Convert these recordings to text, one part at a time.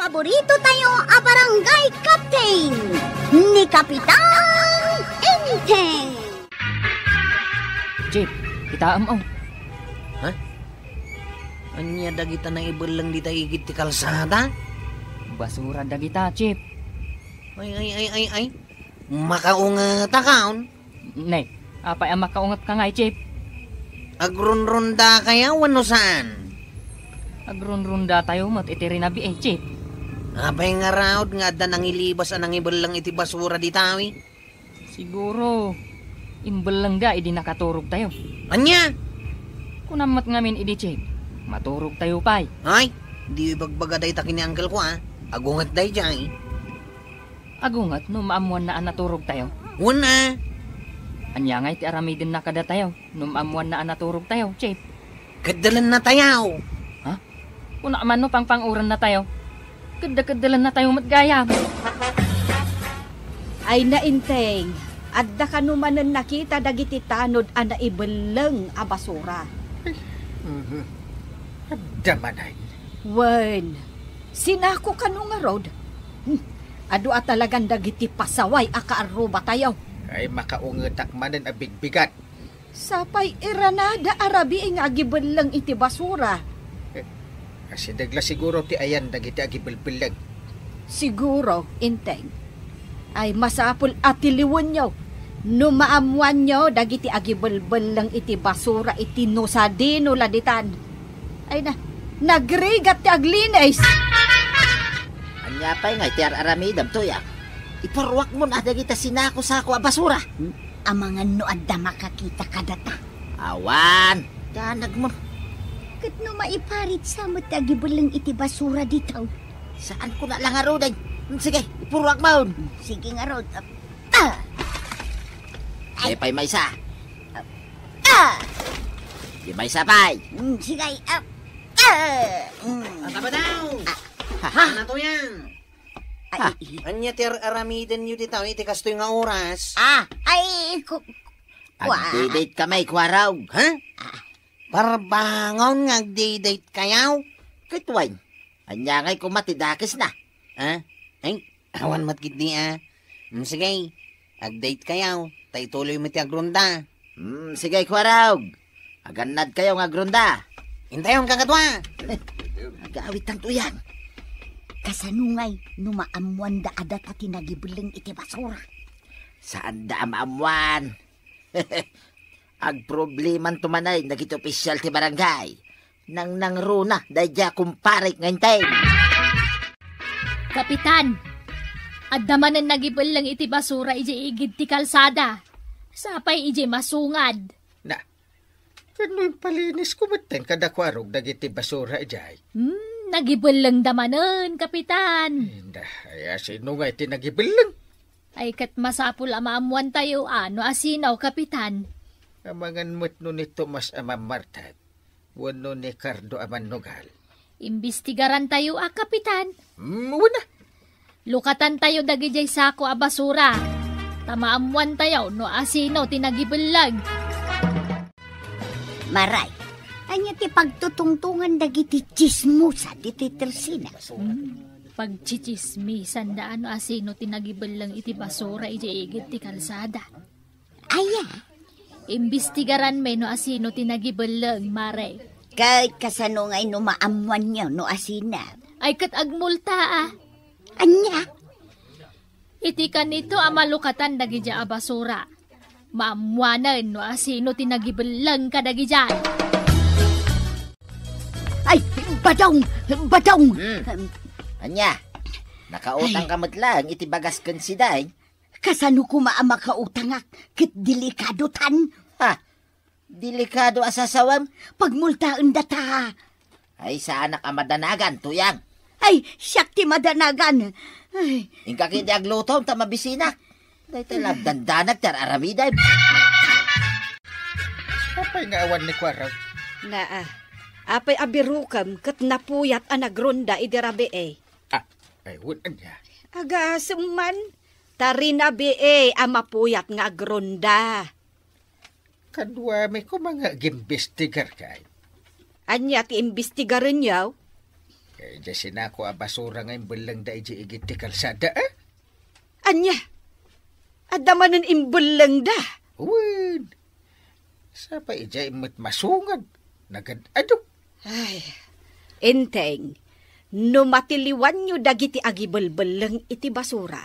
Paborito tayo a barangay captain ni Kapitan Enteng. Chip, itaam oh. Ha? Anya dagita na ibelang di tayo igit ti kalsada? Basura dagita, Chip. Ay. Makaungat akaon. Nay, apay ang makaungat ka nga, Chip. Agrunrunda kaya wano saan? Agrunrunda tayo mat itirinabi Chip. Apay nga raod nga da nang ilibas anang ibelang iti basura di tawi. Siguro, imbelang da idi nakaturog tayo. Anya? Kunamat ngamin idi, Chip. Maturog tayo pay. Ay, di ibagbaga day takin ni uncle ko Agungat day jay. Agungat no maamuan na anaturog tayo. Wala. Anya nga iti aramidin na kada tayo. No maamuan na anaturog tayo, Chip. Kadalan na tayaw. Ha? Kuna man no pangpanguran na tayo. Kada-kadalan na tayo matgayam. Ay nainteng, adda ka numanan nakita dagiti tanod ana ibelang a basura. Adda manay. Wen, sinako ka nung nga rod. Adu at talagang dagiti pasaway akaaruba tayo. Ay makaungetak manan a bigbigat. Sapay iranada arabi nga agibelang iti basura. Kasi dagla siguro ti ayan dagiti agibelbelag. Siguro, inteng. Ay masapul atiliwan nyo. No maamuan nyo, dagiti agibelbel lang iti basura iti nusadino laditan. Ay na, nagrigat ti aglines. Anya pa'y nga iti aramidam to ya. Iparwak mo na dagita sinako-sako a basura. Amangan no adda makakita kadata. Awan, danag mo. Kat no maiparit sa matagibulang iti basura dito. Saan ko na lang aroday? Sige, ipurwak mo. Sige nga rod. Ay pa'y may isa. Di may isa pa'y. Sige. Ang taba daw. Ano to yan? Anya ti aramidan nyo dito iti kastoy nga oras. Agdidate kamay kwaraw. Ha? Parbangon nga agdidate kayaw. Kitwain. Anya ngay kumatidakis na. Ha? Ay, awan matkit di sige, agdate kayaw. Tay tuloy mo ti agrunda. Sige kwaraw. Aganad kayo nga agrunda. Intayon kakatwa. Agawit ang tuyan. Kasanungay, numaamuan da adat at tinagibuling iti basura. Saan da maamuan? Ag probleman tumanay nagiti opisyal ti barangay. Nang runa dayja kumparik ngantay. Kapitan, adamanan nagibulang iti basura iji igid ti kalsada. Sapay iji masungad. Na, kano'y palinis kumatan kada kwarog dagiti basura ijay. Nagibulang damanan, Kapitan. Hinda, ay sino nga iti nagibilang? Ay kat masapul amaamuan tayo asinaw, Kapitan. Amangan mo't no ni Tomas amamartad. Wano ni Cardo amanugal. Imbestigaran tayo, Kapitan. Wala. Lukatan tayo dagijay sako a basura. Tamaamuan tayo no asinaw tinagibulag. Maray, anya ti pagtutungtungan dagiti chismusa diti tersina. Pagchichismisan daan asino tinagibulang iti basura iji igid ti kalsada. Aya. Imbestigaran may no asino tinagibulang, Mare. Kahit kasano ngay no maamuan niyo no asina. Ay kat agmulta Anya? Iti kanito amalukatan dagija a basura. Maamuanan no asino tinagibulang kadagijay. Ay, badong! Anya, nakautang ka matlang iti bagas kan siday. Kasano ko makautangat kit delikado tan? Ha? Delikado asasawam? Pagmultaan data. Ay saan amadanagan, tuyang. Ay, siyak ti madanagan. Ay. Ingka kiti aglutom ta mabisina. Day talag dandanag tar aramiday. Apay nga awan ni kwaraw. Apay abirukam kat napuyat ang nagrunda idirabi Ay wala niya. Agasuman, tarinabi amapuyat nga agrunda. Kadwa may ko mga gimbestigar kay. Anya ti imbestigaran yaw? Diyan sinako a basura ngayon belang da iji igit ti kalsada, Anya, adamanan imbulang da. Uwin. Sa pa ija imot masungad. Nagad-ado. Ay, Enteng, no matiliwan nyo dagiti agibelbelang iti basura,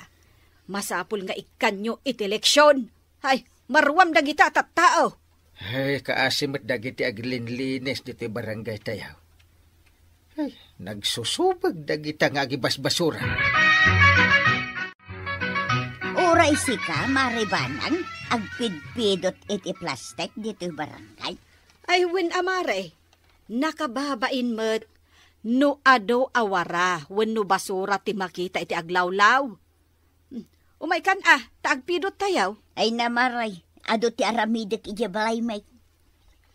masapul nga ikanyo iti leksyon. Ay, marwam dagita at tao. Ay, kaasimot dagiti aglinlinis dito barangay tayaw. Ay, nagsusubag dagita nga agibas basura. Oray sika, maribanang, agpidpidot iti plastic dito barangay. Ay, wen amare, nakababain mo't no ado awara wen no basura ti makita iti aglawlaw. Umay kan taagpidot tayaw. Ay namaray, ado ti aramidek iti balay may.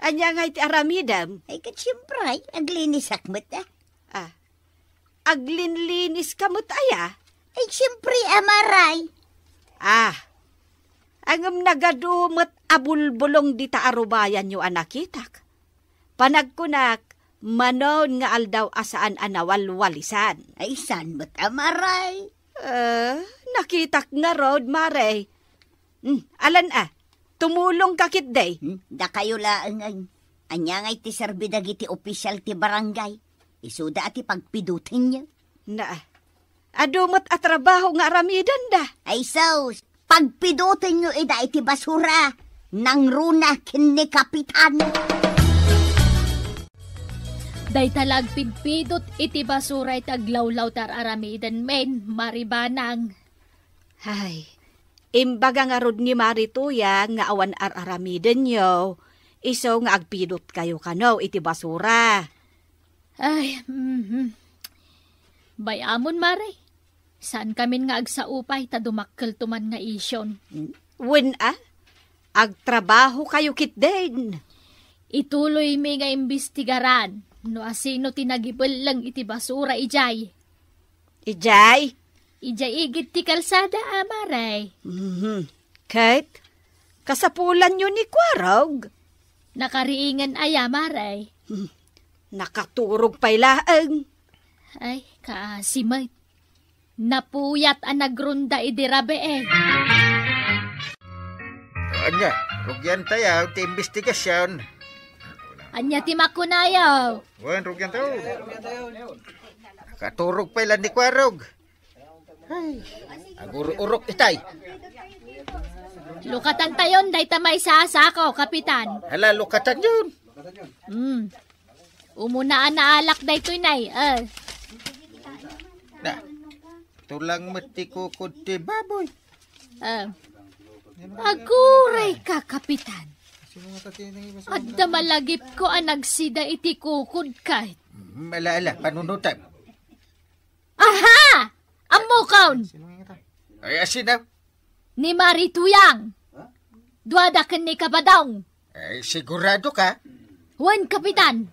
Anya nga iti aramidam. Ay kat siyempre, aglinis akmat Aglinlinis kamot aya. Ay siyempre, amaray. Angam nagadumot abulbulong di taarubayan nyo anakitak. Panagkunak, manon nga aldaw asaan anawalwalisan. Ay san mo't amaray? Nakitak nga rod, mare. Alan tumulong kakit day. Da kayo laang ay. Anya ngay ti serbidag iti opisyal ti barangay. Isuda ati pagpidutin niya. Adumot at trabaho nga aramidan da. Ay sos, pagpidutin nyo ida iti basura. Nang runa kini kapitan. Day talag pidpidot iti basura iti aglawlaw tar aramidan men, maribanang. Ay, imbaga nga rod ni Marituya nga awan aramiden nyo, iso nga agpidot kayo kano iti basura. Ay, bayamon mare. Saan kamin nga agsaupay ta dumakkel tuman nga isyon? Wen agtrabaho kayo kit din. Ituloy mi nga imbestigaran no asino tinagibel lang iti basura ijay. Ijay? Ijay igit ti kalsada amaray. Kate, kasapulan nyo ni Kwarog. Nakariingan ay amaray. Nakaturog pa'y laang. Ay, kaasimay. Napuyat ang nagrunda idirabe Anya, rugyan tayaw ti investigasyon. Anya ti makunayaw. Wan, rugyan tayo. Nakaturog pa'y lang ni Kwarog. Ay, aguro-urok itay. Lukatan tayon, day tamay sasako, kapitan. Hala, lukatan yun. Umunaan na alak day tunay. Na, tulang mati ko kunti baboy. Aguray ka, kapitan. At damalagip ko ang nagsida iti kukod kahit. Malaala, panunutan. Aha! Amukaon! Ay, asin na. Ni Marituyang. Duadakan ni Kabadong. Ay, sigurado ka? Wan, kapitan.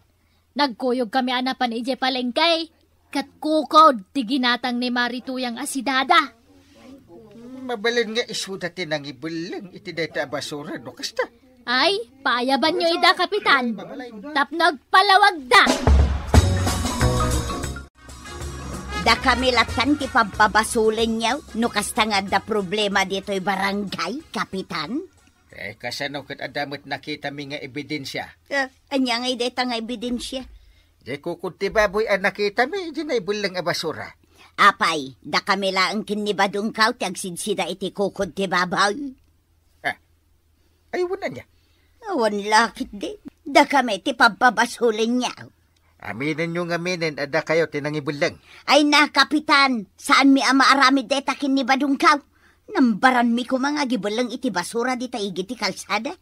Nagkuyog kami anapan ije palengkay. Kat kukod, ti ginatang ni Marituyang asidada. Mabalin nga isuda tinang ibulang iti data basura, no kasta. Ay, paayaban nyo ida, kapitan. Tapnog palawag da. Da kami latan ti pagbabasulin niyo, no kasta nga da problema dito'y barangay, kapitan. Kasano kat adamot nakita mi nga ebidensya. Anya nga ideta nga ebidensya. Di kukunti baboy ang nakita mi, di na ibulang a basura. Apay, da kami laang kinibadong kaw, ti agsidsida iti kukod ti babaw. Ay, wala niya. Awan lakit din. Da kami ti pagbabasulin niya. Aminin nyo aminin, ada kayo tinangibulang. Ay na, kapitan, saan mi ama aramid deta kinibadong kaw? Nambaran mi ko mga gibulang iti basura di taigi ti kalsada.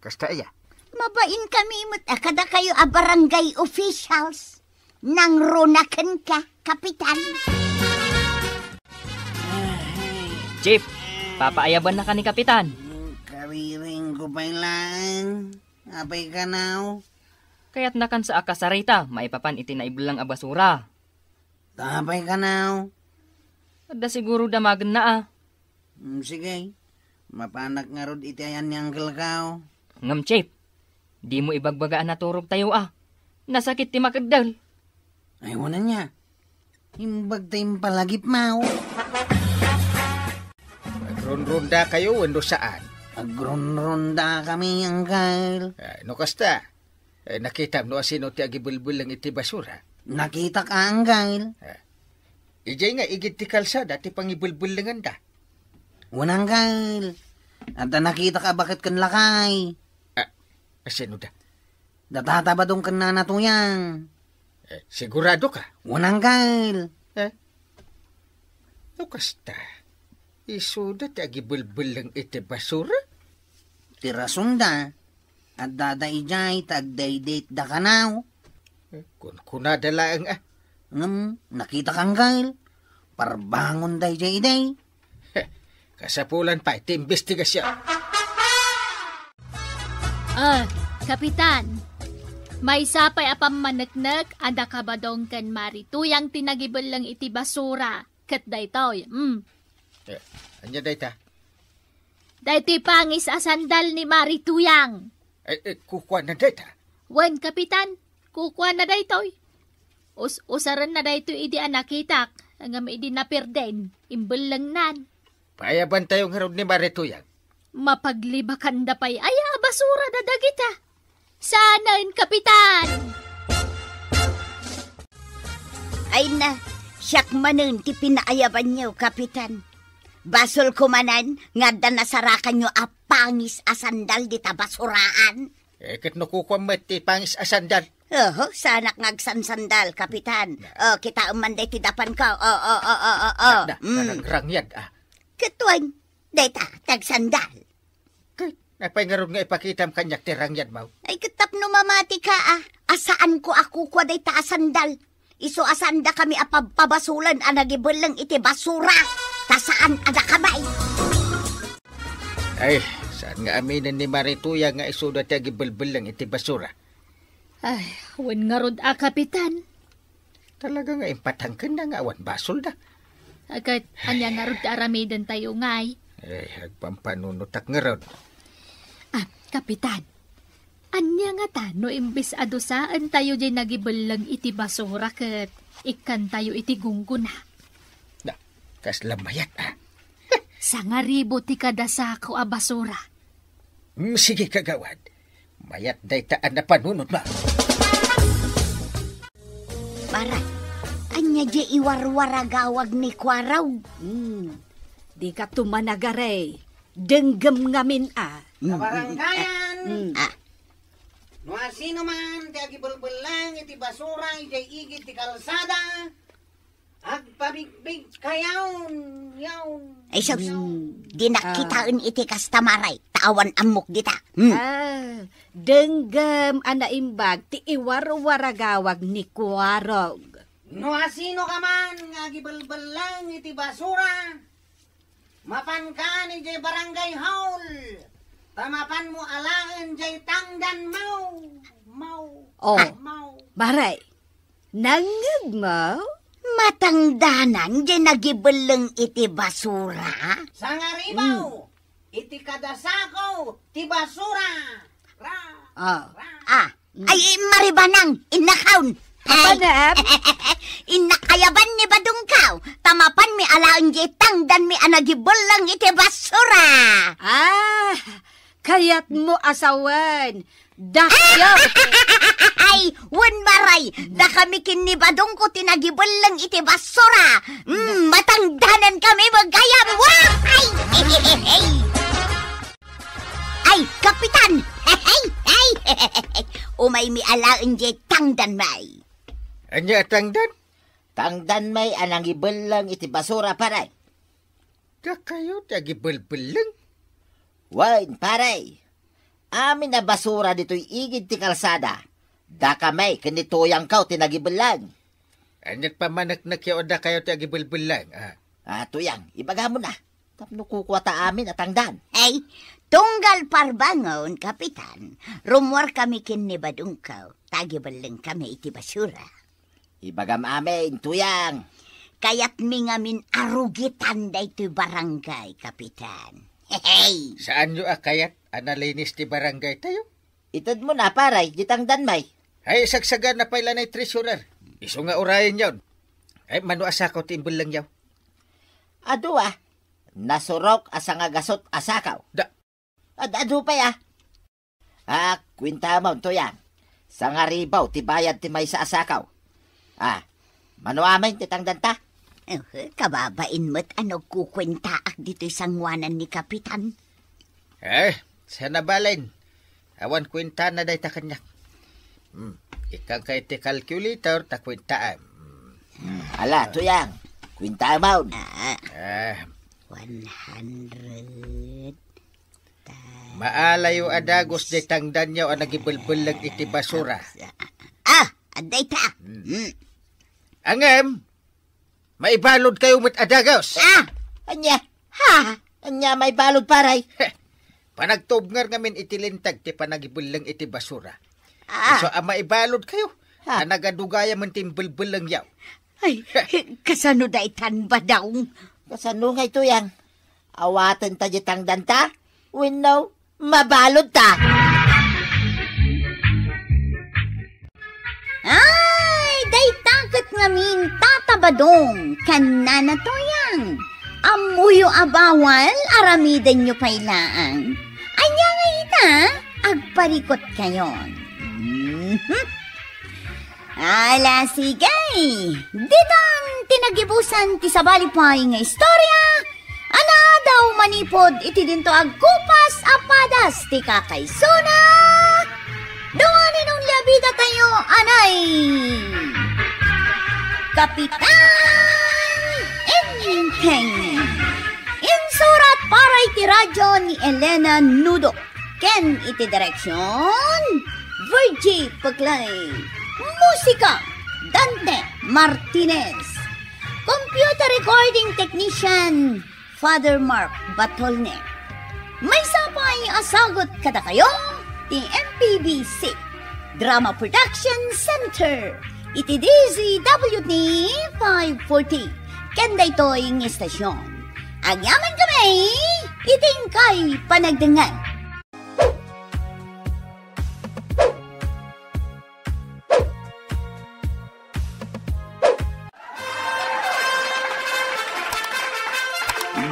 Kasta iya. Mabain kami imot kada kayo a barangay officials. Nang runakan ka, kapitan. Chief, papaayaban na ka ni kapitan. Kariring ko pa lang. Apay ka now. Kaya't nakan sa akasarita, maipapan iti na ibulang a basura. Tapay ka now. Ada siguro damagan na Sige. Mapanak nga rod iti ayan ni Uncle Kao. Ngam, Chief, di mo ibagbagaan na turog tayo Nasakit ti makagdal. Ay, wala niya. Imbag tayong palagip, Mau. Agron-ronda kayo, wando saan? Agron-ronda kami, Uncle. No kasta? Nakita mo sino ti agibulbul lang iti basura? Nakita ka, Uncle. Ijay nga, igit ti kalsada, ti pangibulbul lang anda. Wala, Uncle. At nakita ka bakit kan lakay. Sino da? Datatabadong kan na natuyang. Sigurado ka? Wala, Uncle. No kasta? Isuda ti agibulbul lang iti basura? Tirasunda. At dadaijay tagdaydate da kanaw. Kung kunadalaang Nakita kang Uncle. Parbangon dayjay day. Kasapulan pa iti investigasyon. Kapitan, may sapay apam managnak, ada ka ba dong kan marituyang tinagibol lang iti basura, kat daytoy. Anya dayta? Daytoy pangis a sandal ni marituyang. Kukuha na dayta? Wen, kapitan, kukuha na daytoy. Usaran na daytoy idi anakitak, ang idi napirden, imbol lang nan. Payaban tayong harod ni Marituyang. Mapaglibakan da pa'y basura da dagita. Sanain, kapitan! Ay na, siyak manun ti pinaayaban niyo, kapitan. Basol kumanan, nga da nasarakan nyo apangis asandal di ta basuraan. Kat nakukuha mo ti pangis asandal. Sanak ngagsansandal, kapitan. Kita umanday ti dapan ka. Kanang rangyad, Katuan, data, tagsandal. Napay nga ron nga ipakitam kanyak ti rangyad mo. Ay, katap no mamati ka, Asaan ko ako kwa day ta asandal? Iso asanda kami apabasulan anagibol lang iti basura. Tasaan ada kamay? Ay, saan nga aminin ni Marituyang nga isuda ti agibulbul lang iti basura? Ay, wen nga rod kapitan. Talaga nga impatangkan na nga awan basol da. Agad, anya nga rod aramidan tayo ngay. Agpampanunutak nga rod. Kapitan, anya nga tano imbis adusaan tayo dyan nagibalang iti basura kat ikan tayo iti gungguna. Kas lamayat, Sa nga ribo ti kadasako a basura. Sige kagawad. Mayat day taan na panunod ma. Para, anya di iwarwaragawag ni Kwaraw. Di ka tumanagare. Denggem ngamin Kabaranggayan! No sino man, ti agibulbul lang, iti basura, iti igit, ti kalsada, agpabigbig kayawn, Ay, sus, di nakitaan iti kastamaray, tawan amok dita. Denggem anaimbag ti iwarwaragawag ni Kuwarog. No sino ka man, agibulbul lang, iti basura, mapan ka ni jay barangay hall. Tamapan mo alaan jay tangdan mau. Maray, nangag mo? Matangdanan, di nagibalang iti basura. Sa nga ribaw, iti kadasako, ti basura. Ay, maribanang, inakaon. Panap? Inakayaban ni Badungkaw, tamapan mi alaan di tangdan mi anagibalang iti basura. Kayat mo asawan. Dakyo. Ay, wan maray, da kami kinibadong ko tinagibol lang iti basura. Matangdanan kami magayam. Ay, kapitan. Umay mi alaan di tangdan may. Anya tangdan? Tangdan may anang ibelang iti basura paray. Da kayo ti agibulbul lang. Wain paray. Amin na basura dito'y igid ti kalsada. Da kamay kanituyang kaw tinagibelang. Anyat pamanaknak yaw da kayo ti agibulbul lang. Tuyang, ibaga mo na. Tapno kukuha ta amin at tangdan. Ay, tunggal parbangon, kapitan. Rumor kami kinibadungkaw. Tagibalang kami iti basura. Ibagam amin, tuyang. Kaya't mi ngamin arugitan da iti barangay, kapitan. Hey! Saan nyo akayat? Analinis ti barangay tayo? Itad mo na paray, ditang danmay. Ay, sagsagan na pala na treasurer. Iso nga orayan yun. Ay, mano asakaw timbol lang yaw. Adu nasurok asa nga gasot asakaw. Adu pa ya. Kwinta mo to yan. Sa nga ribaw, tibayad ti may sa asakaw. Manuamay titangdan ta. Kababain mo't ano kukwentaak dito'y sangwanan ni Kapitan. Sa nabalin. Awan kwenta na day ta kanyak. Ikang kay ti calculator, ta kwenta. Ala, to yan. Kwinta mo. 100. Maalayo adagos de tangdan yaw ang nagibulbulag iti basura. Aday ta. Angem, maibalod kayo met adagos. Anya. Anya may balod paray. Panagtubngar ngamin itilintag ti panagibulang iti basura. So, maibalod kayo. Nagadugaya man timbulbulang yaw. Ay, kasano daitan ba daw? Kasano nga ito yan? Awatan ta jitang danta? Winnaw, mabalod ta. Ay, daitakot ngamin tatabadong. Kanana to yan. Amuyo abawal, aramidan nyo pailaan. Anya nga ita, agparikot kayon. Ala, sigay. Ditang tinagibusan ti sabalipay nga istorya. Ana daw manipod iti dinto agkupas apadas ti kakaysuna. Duwanin ang labida tayo, anay. Kapitan Enteng. Insurat para iti radyo ni Elena Nudo. Ken iti direksyon Virgie Paglay. Musika, Dante Martinez. Computer recording technician, Father Mark Batolne. May sapay asagot kada kayo, ti MPBC Drama Production Center. Iti DZWT 540. Kanda ito'y ng estasyon. Agyaman kami, iting kay panagdangan.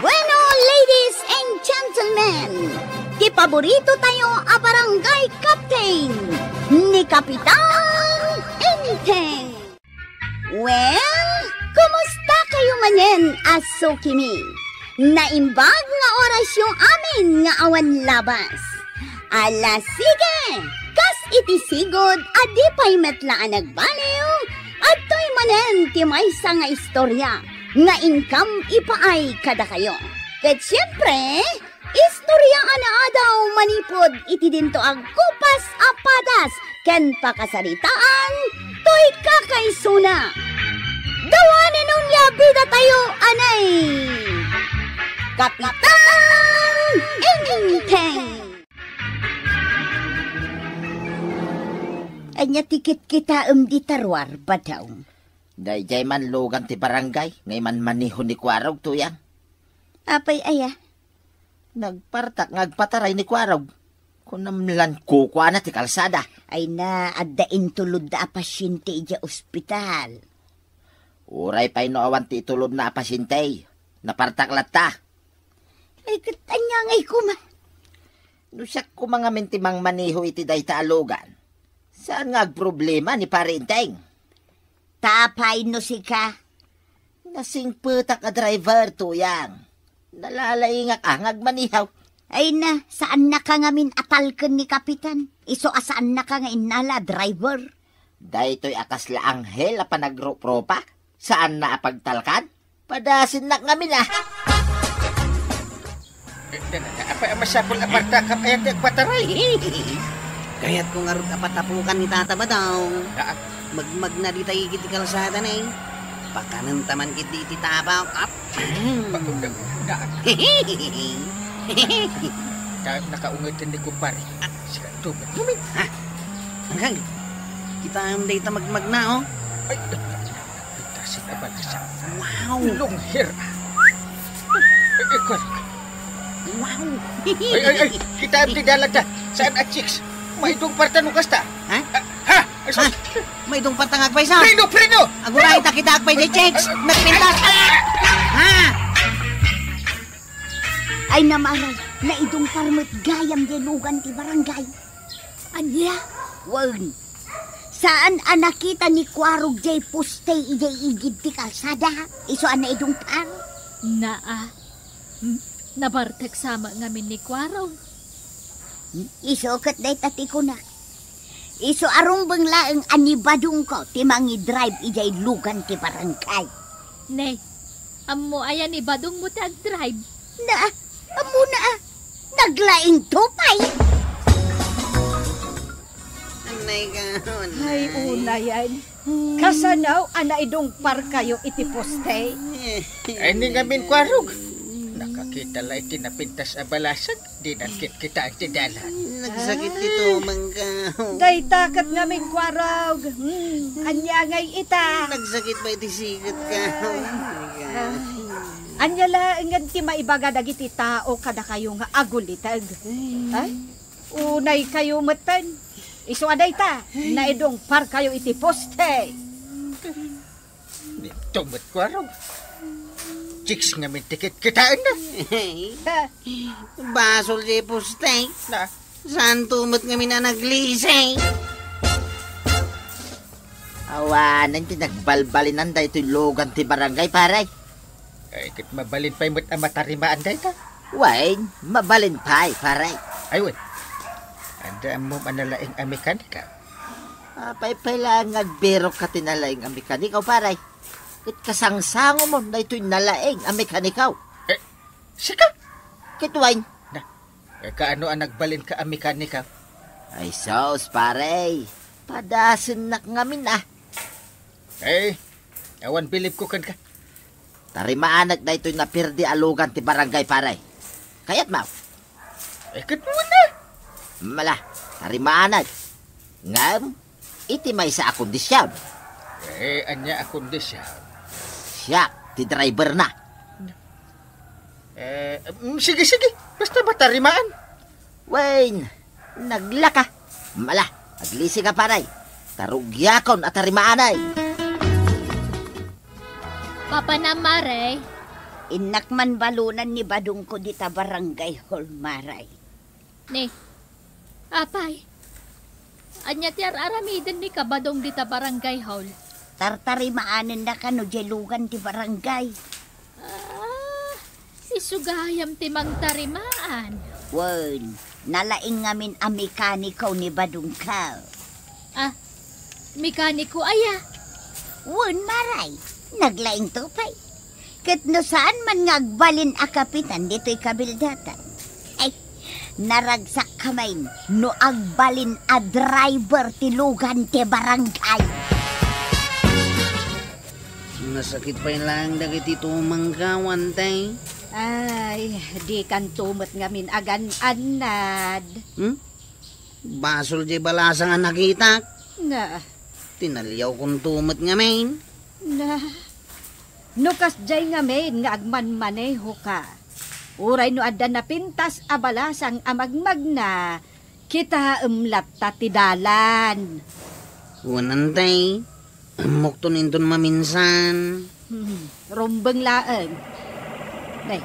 Bueno, ladies and gentlemen, ti paborito tayo a barangay captain ni Kapitan Enteng. Well, kumusta kayo manen, aso kimi? Naimbag nga oras yung amin nga awan labas. Ala sige, kas iti sigod adi pa'y metlaan nagbaliw at to'y manen ti maysa nga istorya nga income ipaay kada kayo. Ket siyempre, istorya ana daw manipod iti dinto ang kupas apadas ken pakasaritaan to'y kakaysuna. Dawanin nung labida tayo, anay! Kapitan Enteng! Anya tikit kita di tarwar ba daw? Dayjay man lugan ti barangay, ngay man manihon ni Kwarog tuyang. Apay aya? Nagpartak ngagpataray ni Kwarog. Kunamlan kukwa na ti kalsada. Ay na, addain tulod na pasyente ija ospital. Uray pa'y noawan ti itulod na pasyente. Napartaklat ta. Ay, katanya ngay kuma. Nusak ko mga mintimang maniho iti day taalugan. Saan nga problema ni Parinteng? Tapay no si ka. Nasing putak a driver tuyang. Nalalaingak angag manihaw. Ay na, saan na ka ngamin atalken ni Kapitan? Iso asaan na ka nga inala, driver? Daytoy akas la anghel a panagro-propa. Saan na apagtalkan? Padasin na ngamin ah. Apa masapol aparta kap ayat pataray. Kaya't kung arot apatapukan ni Tata ba daw? Magmag na di tayo kiti kalsada na eh. Pakanan taman kiti iti tabaw kap. Nakaungitin ni kumpare. Sigado ba? Hanggang, kita ang data magmag na oh. Ay, pitasin na ba na siya? Wow! Long hair. Ikot. Wow! Ay, kita ang didalag na. Saan at chicks? Maitong parta nung kasta. Ha? Ha? Ha? May itong patangag pa isa. Preno! Aguray, takita agpay di checks. Nagpintas. Ha? Ay namaray, na idong parmet gayam di lugan ti barangay. Anya? Wan, saan nakita ni Kwarog jay puste ijay igid ti kalsada? Iso na idong par? Naa. Nabartek sama ngamin ni Kwarong. Iso kat day tati ko na. Iso arong banglaang anibadong ko ti mangi drive ijay lugan ti barangay. Ne, amo ayan ibadong mo tag drive. Na, amo na naglaing tupay. Anay ka. Ay, una yan. Kasanaw, ana idong par kayo iti poste. Ay, ni ngamin Kwarog. Nakakita la iti napintas a balasag. Di nakit kita ang tidalan. Nagsakit dito, manggaw. Day takat ngamin Kwarog. Anya ngay ita. Nagsakit ba iti sigat ka? Anya laengan ti maibaga dagiti tao kada kayo nga agulitag. Ay, unay kayo matan. Iso aday ta, na idong par kayo iti poste. Dito mo't Kwarog. Chicks ngamin tikit kitaan na. Ha, Basol di puste. Na, Saan tumot kami na naglisay? Awanan ti nagbalbalinan da ito'y lugan ti barangay, paray. ay kit mabalin pa'y mo't amatarimaan day ta. Wain, mabalin pa'y, paray. Ay, wen. Anda mo manalaing a mekanika. Apay lang agbero ka tinalaing ang mekanikaw, paray. Kit kasangsango mo na ito'y nalaing ang mekanikaw. Sika! Kit wain. Kaano ang nagbalin ka a mekanika? Ay sos, paray. Padasin nak ngamin ah. Awan bilib ko kan ka. Tarimaanak na ito'y napirdi alugan ti barangay, paray. Kayat mau. Kit mo na. Mala, tarimaanak. Ngam, iti may sa akondisyon. Anya akong desya. Siya, ti driver na. Sige. Basta matarimaan. Wain, naglaka. Mala, aglisi ka paray. Tarugyakon at tarimaanay. Papa na Mare, Inakman balunan ni badong ko dita barangay hall maray. ne, apay. Anya ti aramidan ni kabadong dita barangay hall. Tartarimaanan na kano jay lugan ti barangay. Isugayam ti mang tarimaan. Wan, nalaing ngamin ang mekanikaw ni badong ka. Mekaniko aya. Wan maray, naglaing tupay. Kat no saan man ngagbalin a kapitan dito'y kabildatan. Ay, naragsak kamay no agbalin a driver ti lugan ti barangay. Nasakit pa lang dagiti tumanggawan, tay. ay, di kan tumot ngamin agan anad. Basol di balasang ang nakita. Na, Tinaliyaw kong tumot ngamin. na. Nukas jay ngamin nga agman-maneho ka. Uray no adda na pintas abalasang amagmag na. Kita umlat tatidalan. Wanan, tay. Mukto nindon maminsan. Rumbeng laan. Nay,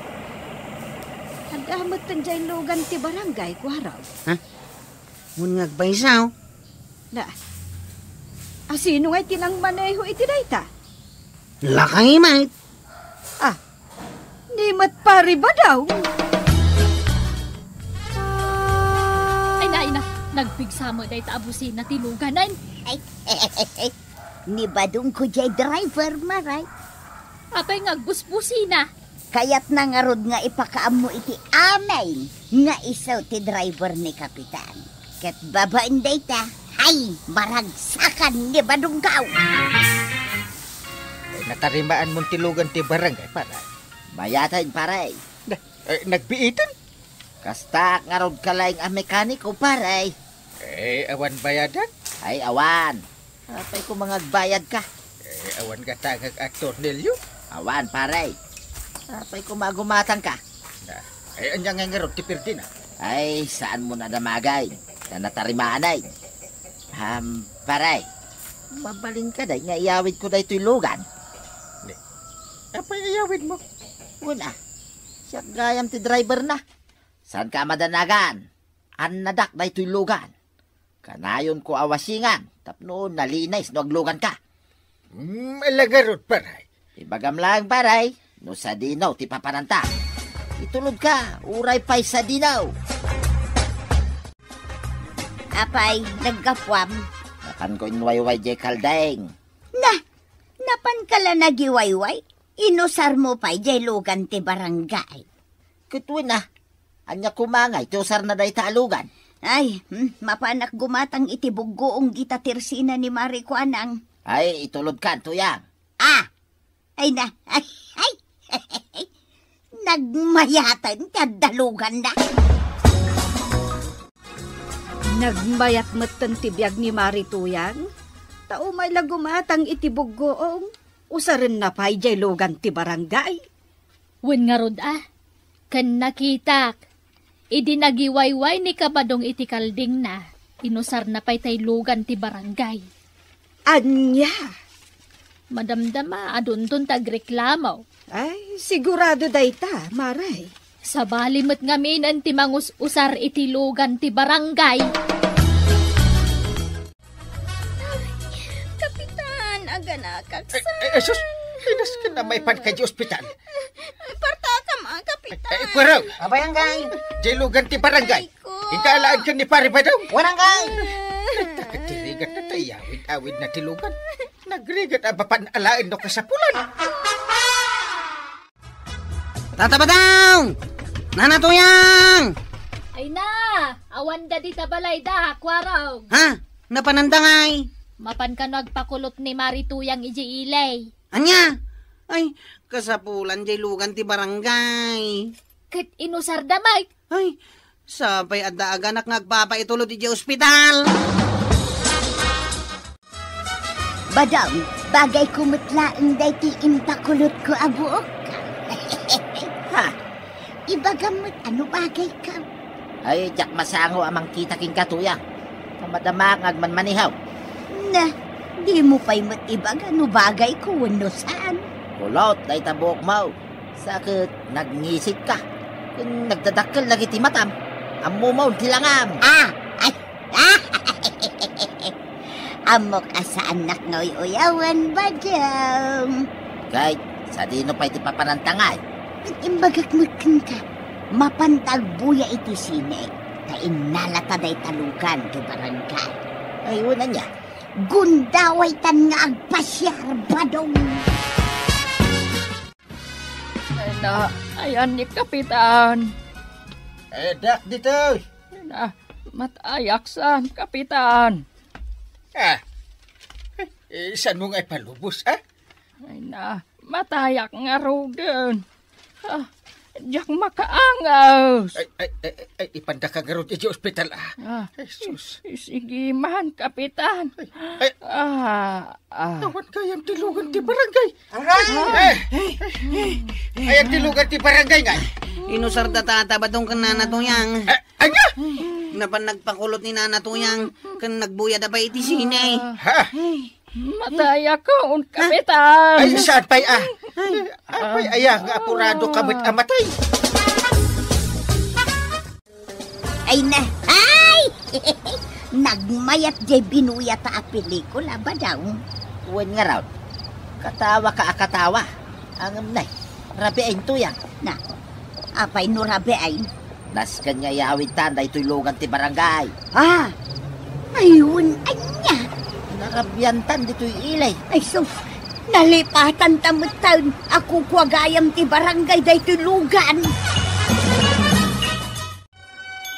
agamot tan jay lugan ti barangay, Kwaraw. Ngun ngagpaisaw. Na, asino ngay tinang maneho iti dayta? Lakay, mate. Ni matpari ba daw? Ay na, nagpigsa mo day ta abusin na tiluganan. Ay, ni badong ko jay driver maray. Apay ngagbusbusina. Kayat na nga rod nga ipakaam mo iti amay nga isaw ti driver ni kapitan. Kat babaan dayta, hay, maragsakan ni badunggaw. Natarimaan mong tilugan ti barangay para. Bayatan, paray. Nagbiitan. Kasta nga rod kalaing ang mekaniko, paray. Awan bayadan. Ay, awan. Apay ko mga bayad ka. Awan ka tagag at tornilyo. Awan, paray. Apay ko magumatang ka. Anya nga nga ron ti pirdi na. Ay, saan mo na damagay? Na natarimaanay. Paray, mabalin ka day nga iyawid ko day to'y lugan. Apay iyawid mo? Una, siya gayam ti driver na. San ka madanagan? Nadak day to'y lugan. Kanayon ko awasingan, tapno nalinais no aglugan ka. Alagarot, paray. Ibagam lang, paray, no sa dinaw ti papananta. Itulod ka, uray pa'y sa dinaw. Apay, naggapwam. Napan ko inwayway jay kaldeng. Napan kala nagiwayway? Inusar mo pa jay lugan ti barangay. Kutuin na, anya kumangay, tiusar na day taalugan. Ay, mapanak gumatang itibuggoong gita tirsina ni Mari Kuanang. Ay, itulod ka, tuyang. Ay, nagmayatan dalugan na. Nagmayat matan tibiyag ni Marituyang. Tao may lagumatang itibuggoong. Usarin na pa'y jay lugan ti barangay. Wen nga rod kan nakitak. Idi nagiwayway ni kabadong iti kalding na. Inusar na pa'y tay lugan ti barangay. Anya? Madamdama adun tagreklamo. Ay, sigurado day ta, Maray. Sa balimot ngaminan ti mangus-usar iti lugan ti barangay. Kapitan, aga na kaksa. Sus, inas ka na may pan ka di ospital. Parta ka mga kapitan. Kwaraw, Abayangay! jailugan ti barangay. Ikaalaan ka ni pare pa daw. Warangay! Takatirigat na tayo, awid na tilugan. Nagrigat ang papanalain no kasapulan. Tatabadang! Nanatuyang! Ay na! Awan da di tabalay da, kwaraw. Ha? Napanandangay? Mapan ka nagpakulot ni Marituyang iji ilay. Anya? Ay, kasapulan jay lugan ti barangay. Kat inusar damay. Ay, sabay adda aganak ngagpapaitulod iti ospital. Badang, bagay kumutlaan day ti impakulot ko abuok. Ha? Ibagamot ano bagay ka? Ay, jak masango amang kita king katuyang. Kamadamak agmanmanihaw. Di mo pa'y matibag ano bagay ko wano saan? Kulot, day tabok mo. Sakit, nagngisit ka. Kung nagdadakkel lagi ti matam, amo mo tilangam. Amok asa anak ngoy uyawan badang. Kahit, sa dino pa'y ti papanantangay. Imbagak makin ka, mapantag buya iti sine. Kain nalata day talugan ti barangay. Ay, una niya. Gundaway tan nga agpasyar badong. Ay na, ayan ni Kapitan. Dak dito. Na, matayak san, Kapitan. Saan mo nga'y palubos, ha? Ay na, matayak nga roden. Diyak makaangaw. Ay, ipanda ka garot iti ospital, Jesus. Sige man, Kapitan. Tawan kayang tilugan ti barangay. Aray! Ay, ang tilugan ti barangay nga. Inusar tatabadong kan nanatuyang. Anya? Napan nagpakulot ni nanatuyang kan nagbuya da pa iti sine. Ha? Matayak ko, Kapitan. Ay, saan pa'y Apay, aya nga apurado kamit amatay. Ay na, ay! Nagmayat jay binuya ta a pelikula ba daw? Uwan nga raw. Katawa ka akatawa. Ang amnay. Rabiain tuyang. Na, apay no rabeain. Naskan nga yawid tanda ito'y lugan ti barangay. Ayun, anya. Narabyantan dito'y ilay. Ay sus, nalipatan tamot taon. Ako kwagayam ti barangay day tulugan.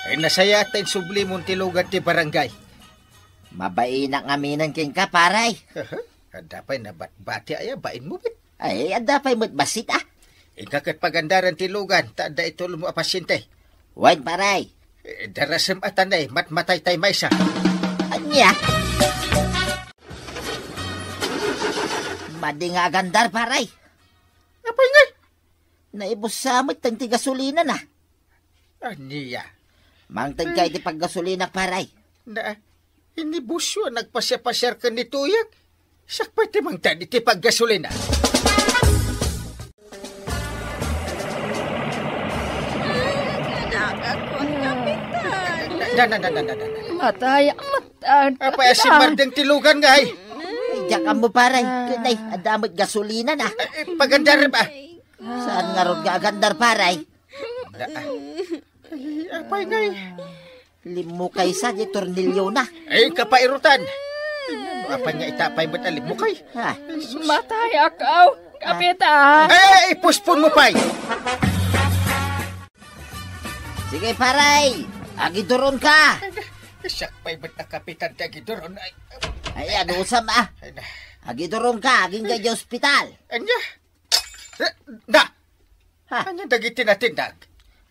Ay, nasaya tayo sublimon tilugan ti barangay. Mabainak ngaminan king ka, paray. Adapay na bati aya, bain mo bit. Ay, adapay mo't basit Ikakat pagandaran tilugan, tada ito lumo a pasyente. Wan, paray. Darasem atanay, matmatay tay maysa. Anya? Madi nga agandar, paray. Apay nga? Naibos samot tang ti gasolina na. Aniya. Mang tagkay ti paggasolina, paray. Na, Inibusyo nagpasya-pasyar ka ni Tuyang. Sakpay timang tadi ti paggasolina. Matay, Apa si Mardeng tilugan nga ay? Diyak mo paray. Kunay, adamot gasolina na. Pagandar ba? Saan nga ron gagandar paray? Apay nga ay? Limo kaysa di tornilyo na. Ay, kapairutan. Apa nga itapay ba't alim mo kay? Ha? matay akaw, Kapitan. Ay, puspon mo pay. Sige paray, agiduron ka. Sakpay ba't na kapitan tagi doon? Ay, ano usam agiduron ka, aging gaya ospital. Anya? Da! Ha? Anya dagiti natindag?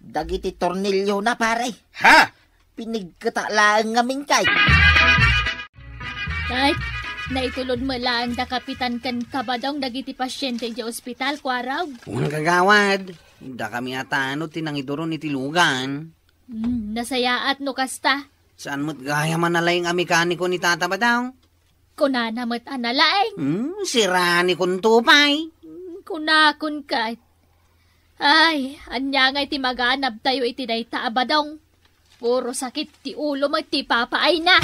Dagiti tornilyo na paray. Ha? Pinigkatalaan ngamin kay. Kahit naitulod mo lang da Kapitan kan kabadong dagiti pasyente di ospital, kwaraw. Kung kagawad, da kami atano tinangiduron iti lugan. Nasayaat no kasta. Saan mo't gaya man nalayang amikaniko ni Tata Badaw? Kunanamat analaeng. Sirani kon tupay. Kunakon ka. Ay, anya nga iti maganab tayo iti day taabadong. Puro sakit ti ulo mo ti papaay na.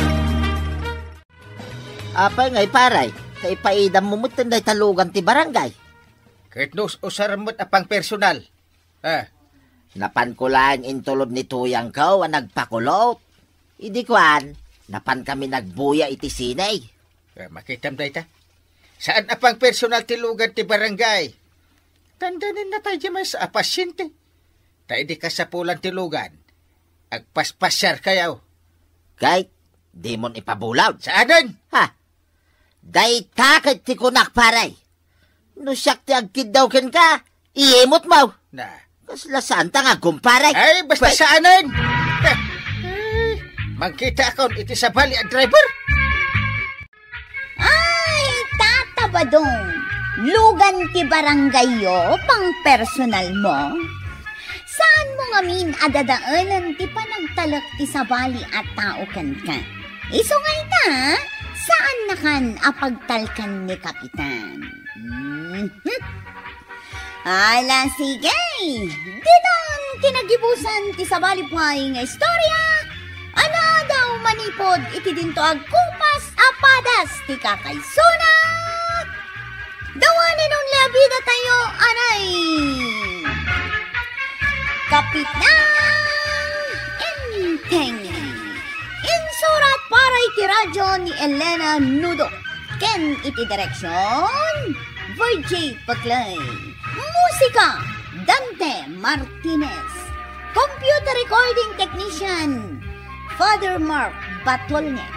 Apa ngay paray, kay paidam mo mutanday talugan ti barangay. Kahit nos usaramot apang personal. Ha? Napan ko lang intulod ni Tuyang ko ang nagpakulot. Idi kwan, napan kami nagbuya iti sinay. Makitam day ta. Saan apang personal tilugan ti barangay? Tandanin na tayo dyan sa pasyente. Tayo di ka sa pulang tilugan. Agpaspasyar kayaw. Kay, di mon ipabulaw. Saanan? Ha? Day takit ti kunak paray. No siyak ti agkid daw ken ka, iimot mo. Na. Kasla santa nga kumparay. Ay, basta saanan? Magkita akon iti sa bali at driver. Ay, tatabadong. Lugan ti barangay yo, pang personal mo. Saan mo ngamin adadaanan ti panagtalak ti sabali at tao kan ka? Iso nga ita, saan na kan apagtalkan ni Kapitan? Ala, sige. Dinan kinagibusan ti sabali pay nga istorya. Ano daw manipod iti dinto agkupas apadas ti kakaysuna. Dawanin nung labida tayo, anay. Kapitan Enteng. Insurat para iti radyo ni Elena Nudo. Ken iti direksyon, Virgie Paclay. Musika, Dante Martinez. Computer recording technician, Father Mark Batolne.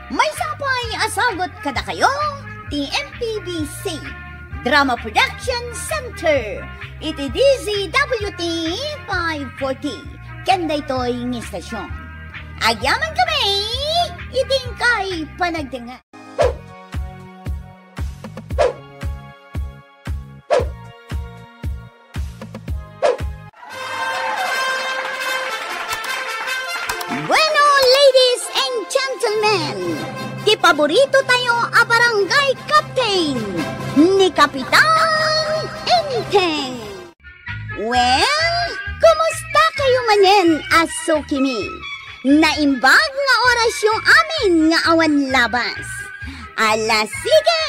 May sapay asagot kada kayo, TMPBC Drama Production Center. Iti DZWT 540. Kenda ito'y ng istasyon. Agyaman kami, iting kay panagdanga. Bueno, ladies and gentlemen, ti paborito tayo a barangay captain ni Kapitan Enteng. Well, kumusta kayo manen, aso kimi? Naimbag nga orasyon amin nga awan labas. Ala sige,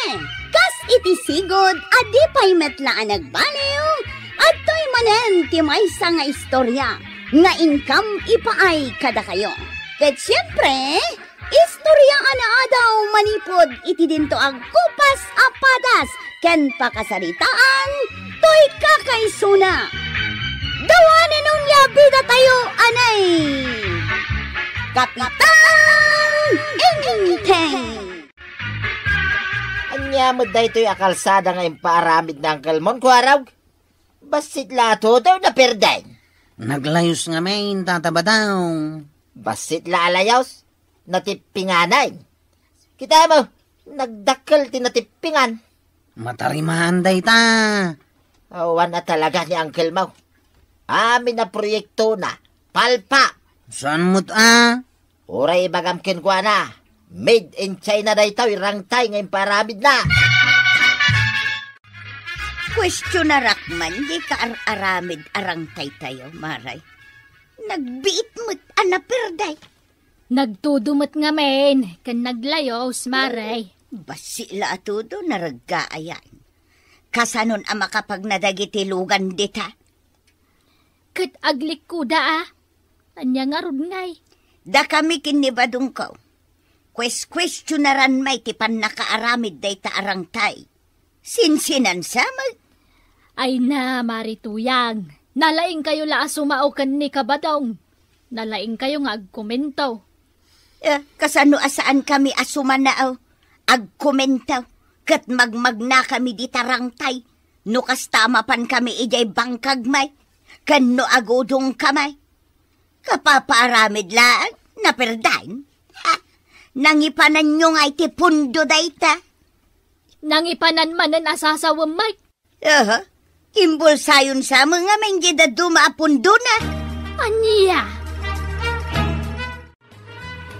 kas iti sigod adi pa'y metlaan nagbaliw at to'y manen ti maysa nga istorya nga income ipaay kada kayo. Ket siyempre, istorya ana daw manipod iti dinto ag kupas apadas ken pakasaritaan to'y kakaysuna. Dawanin nung labida tayo, anay! Kapitan Enteng! Anya mo da ito'y akalsada nga imparamid ng kalmon ko araw. Basit lato daw na perden. Naglayos nga main, Tata Badaw. Basit lalayos, natipinganay. Kita mo, nagdakkel tinatipingan. Matarimahan day ta. Awan na talaga ni Uncle Mau. Amin na proyekto na, palpa. Saan mo't Uray bagamkin ko na, Made in China day tayo, rangtay ngayon paramid na. Question na rakman, di ka aramid arangtay tayo, Maray. Nagbiit mo't anaperday. Nagtudumot nga men, kan naglayos, Maray. Basila atudo naragkaayan. Kasanon ang makapag nadagitilugan dita. Kat aglik kuda Anya nga rod ngay. Da kami kinibadong ko. Questionaran may tipan nakaaramid day ta arangtay. Sinsinan sama. Ay na, Marituyang. Nalaing kayo la sumaukan ni Kabadong. Nalaing kayo nga agkomento. Kasano asaan kami asumanaaw. Agkomento. Kat magmagna kami di tarangtay. No kastama pan kami ijay bangkag may. Kano agodong kamay. Kapaparamid lang. Naperdain. Nangipanan nyo nga iti pundo dayta. Nangipanan manan asasawam may. Kimbol sayon sa mga menggida dumaapundo na. Anya?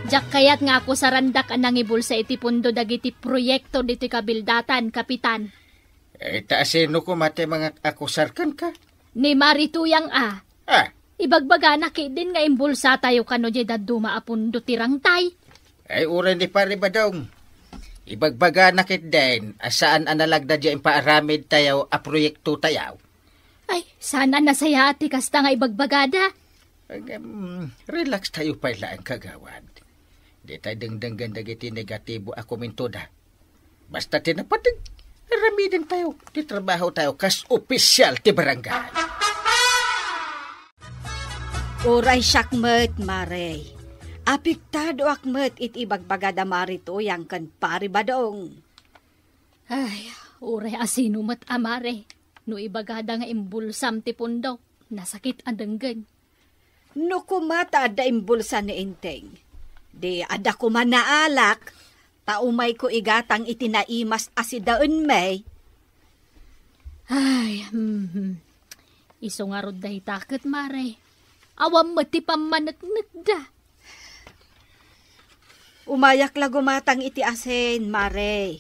Jak kayat nga ako sa randak ang nangibul sa iti pundo dagiti proyekto dito kabildatan, Kapitan. Taasino ko mate mga akusarkan ka? Ni Marituyang Ibagbaga na din nga imbulsa tayo kano di daduma apundo tirangtay. Ay uran di pare ba daw? Ibagbaga na din asaan analagda di paaramid tayo a proyekto tayaw. Ay, sana nasaya ati kasta nga ibagbagada. Relax tayo pala ang kagawad. Di tayo dengdenggan dagiti negatibo a komentoda. Basta tinapatig, ramidin tayo. Di trabaho tayo kas opisyal ti barangay. Oray syakmet, Maray. Apektado akmet iti ibagbagada marito yang kan pari badong. Ay, oray asino mat amare. No ibagada nga imbulsam ti pundo. Nasakit ang denggan. No kumata ada imbulsa ni Inteng. Di ada ko manaalak. Taumay ko igatang itinaimas asidaon may. Ay, iso nga rod dahi takot, Maray. Awam mati pamanatnat da. Umayak la gumatang iti asen, Maray.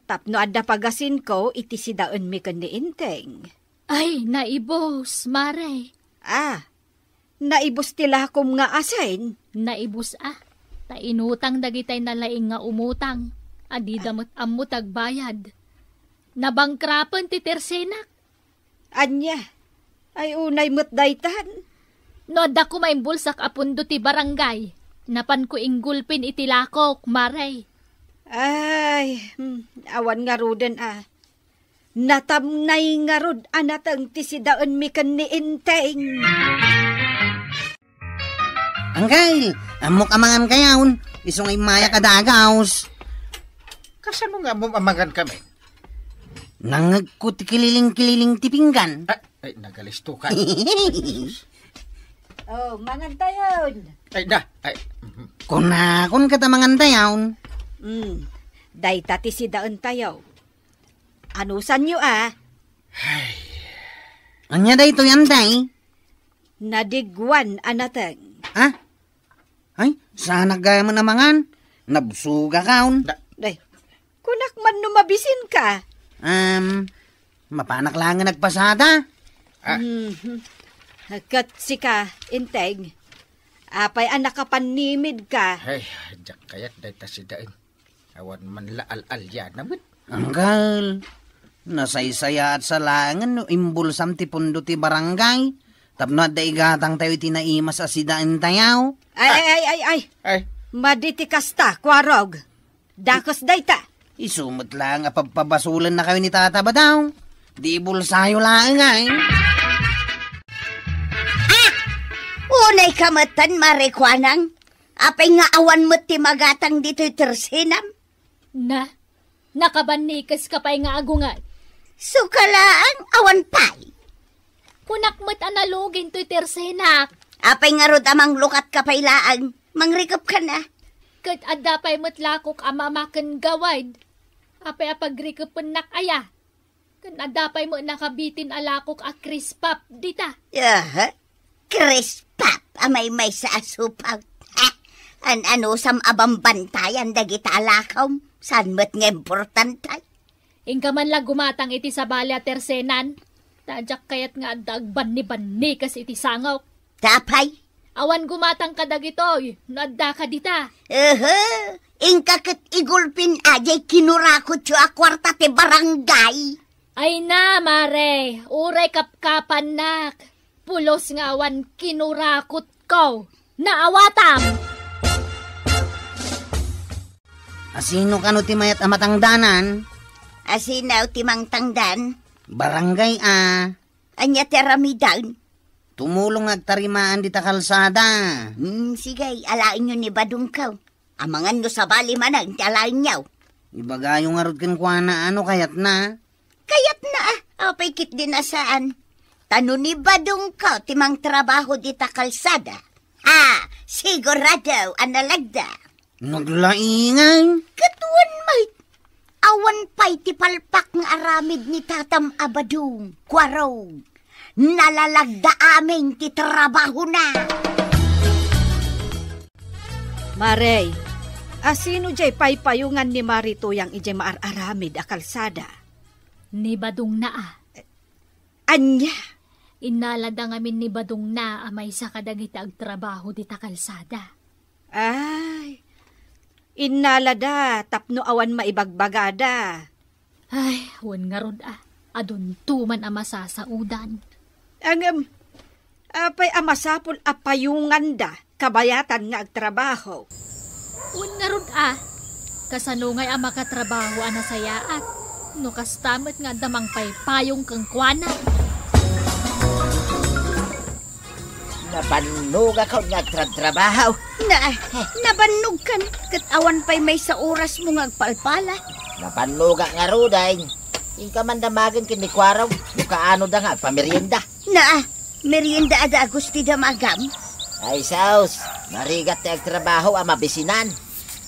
Tapno adda pagasin ko, iti sidaon mi kan ni Inteng. Ay, naibos, Maray. Naibos tila kom nga asen. Naibos Ta inutang dagitay na laing nga umutang. Adi damot ammo tagbayad. Nabangkrapan ti tersenak. Anya, ay unay mo't daytan. No adda ko maimbulsak apundo ti barangay. Napan ko inggulpin iti lakok, Maray. Ay, awan nga roden Natamnay nga rod anatang tisidaon mi kan ni Inteng. Anggail, amok amangan kayaon. Isong ay maya kadagaos. Kasano nga amagan kami? Nangagkut kililing-kililing tipinggan. Ay, nagalisto ka. Mangan tayon. Kunakon katamangan tayaon. Dayta tisidaon tayo. Anusan nyo Anya day to yan day? Nadigwan anateng. Ay, sana gaya mo namangan. Nabsuga kaon. Day, kunak man numabisin ka. Mapanak lang nga nagpasada. Kat sika, Inteng. Apay anak kapanimid ka. Ay, jak kayat day tasidain. Awan man laal-al yan naman. Anggal, nasaysaya at salangan no imbulsam ti pundo ti barangay. Tapno at daigatang tayo tinaimas asidaan tayaw. Ay. Maditi kasta, kwarog. Dakos dayta. Isumot lang apagpabasulan na kayo ni Tata ba daw? Di bulsayo lang ay. Unay kamatan, Marikwanang. Apay nga awan mo't ti magatang dito'y tersinam. Nakabanikas ka pa'y nga agungan. Sukalaang awan pa'y. Kunak mo't analogin to'y tersenak. Apay nga rod amang lukat ka pa'y laang. Mangrikap ka na. Kat adda pa'y matlakok amamakan gawad. Apay apagrikapin nak aya. Kat adda pa'y mo nakabitin alakok a krispap dita. Krispap amay may sa asupag. Ano sam abang bantayan dagita alakaw? San mo't nga importantay? Ingka man lang gumatang iti sa balya tersenan. Tadyak kayat nga dagban ni banni kas iti sangaw. Tapay? Awan gumatang ka dagitoy. Nadda ka dita. Ingka ket igulpin ajay kinurakot yo a kwarta ti barangay. Ay na, mare. Uray kapkapan nak. Pulos nga awan kinurakot ko. Naawatam! Asino kano ti mayat amatangdanan? Asinaw ti mang tangdan? Barangay Anya ti ramidan? Tumulong agtarimaan di ta kalsada. Sige, alain nyo ni Badungkaw. Amangan no sa bali manang ti alain nyaw. Ibagayong arod ken kuana ano kayat na. Kayat na apay kit din asaan. Tano ni Badungkaw ti mang trabaho di ta kalsada. Sigurado analagda. Naglaingan. Katuan may awan pa'y ti palpak ng aramid ni Tatam Abadong, Kwarog. Nalalagda aming ti trabaho na. Marey, asino jay paypayungan ni Marito yang ijay maararamid a kalsada? Ni Badong na Anya? Inalada ngamin ni Badong na amay sa kadagita agtrabaho di ta kalsada. Ay, inalada tapno awan maibagbagada. Ay, wan nga rod adun tuman ama sasaudan. Ang apay amasapol apayungan da kabayatan nga agtrabaho. Wan nga rod kasanungay ama katrabaho anasayaat. No kastamet nga damang paypayong kang kuana. Nabanog ako nga trabaho. Nabanog kan, kat awan pa'y may sa oras mo ngagpalpala. Nabanog nga ruday. Ingka man damagan kini kwaraw. Bukaano da nga pamerienda. Merienda ada Agusti damagam. Ay saus, marigat ti agtrabaho ang mabisinan.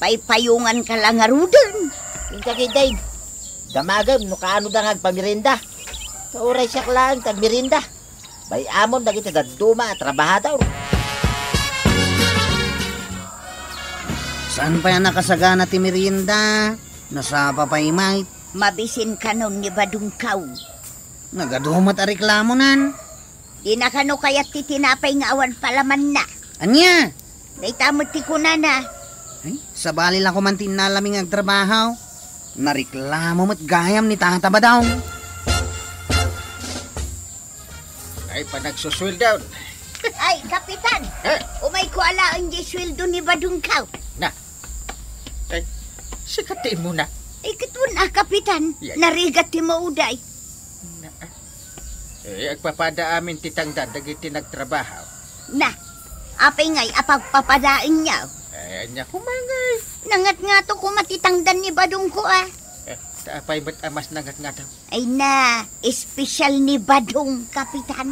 Paypayungan ka lang nga rudan. Ingka kiday. Damagam, nukaano da nga pamerienda. Sa oray siya lang, tagmerienda. Bay amon dagiti daduma trabahadaw. Saan pa yan nakasagana ti merienda? Nasapa pa imay. Mabisin ka nun ni Badungkaw. Nagadumat a reklamo nan. Di na kano kaya't ti tinapay nga awan palaman na. Anya? Naitamot ti kunana. Ay, sa bali lang ko man tinalaming agtrabaho. Nareklamo mo't gayam ni Tata Badong. Ay, panagsusweldown. Ay, Kapitan! Umay ko alaan di sweldo ni Badungkaw. Na. Ay, sikatiin mo na. Ay, katun Kapitan. Yan. Narigat ti mauday. Agpapada amin titangdan dagiti nagtrabaho. Na, apay ngay apagpapadain niya. Anya kumangay. Nangat nga to kumatitangdan ni Badungko Taapay ba't amas nangat nga daw? Ay na, espesyal ni Badong, Kapitan.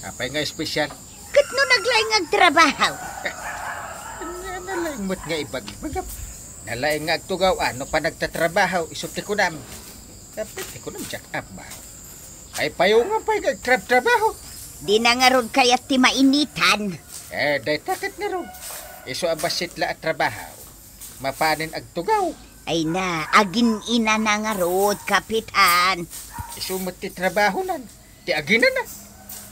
Apay nga espesyal. Kat no naglaing agtrabaho. Nalaing mo't nga ibag-ibagap. Nalaing nga agtugaw ano pa nagtatrabaho. Isuti ko nam. Kapit ko nam jack up ba? Ay payungan pa yung agtrabaho. Di na nga ron kaya't ti mainitan. Day takit na ron. Iso abasit la at trabaho. Mapanin agtugaw. Ay na, agin ina na nga ron, Kapitan. Iso mo't ti trabaho nan. Ti agina na.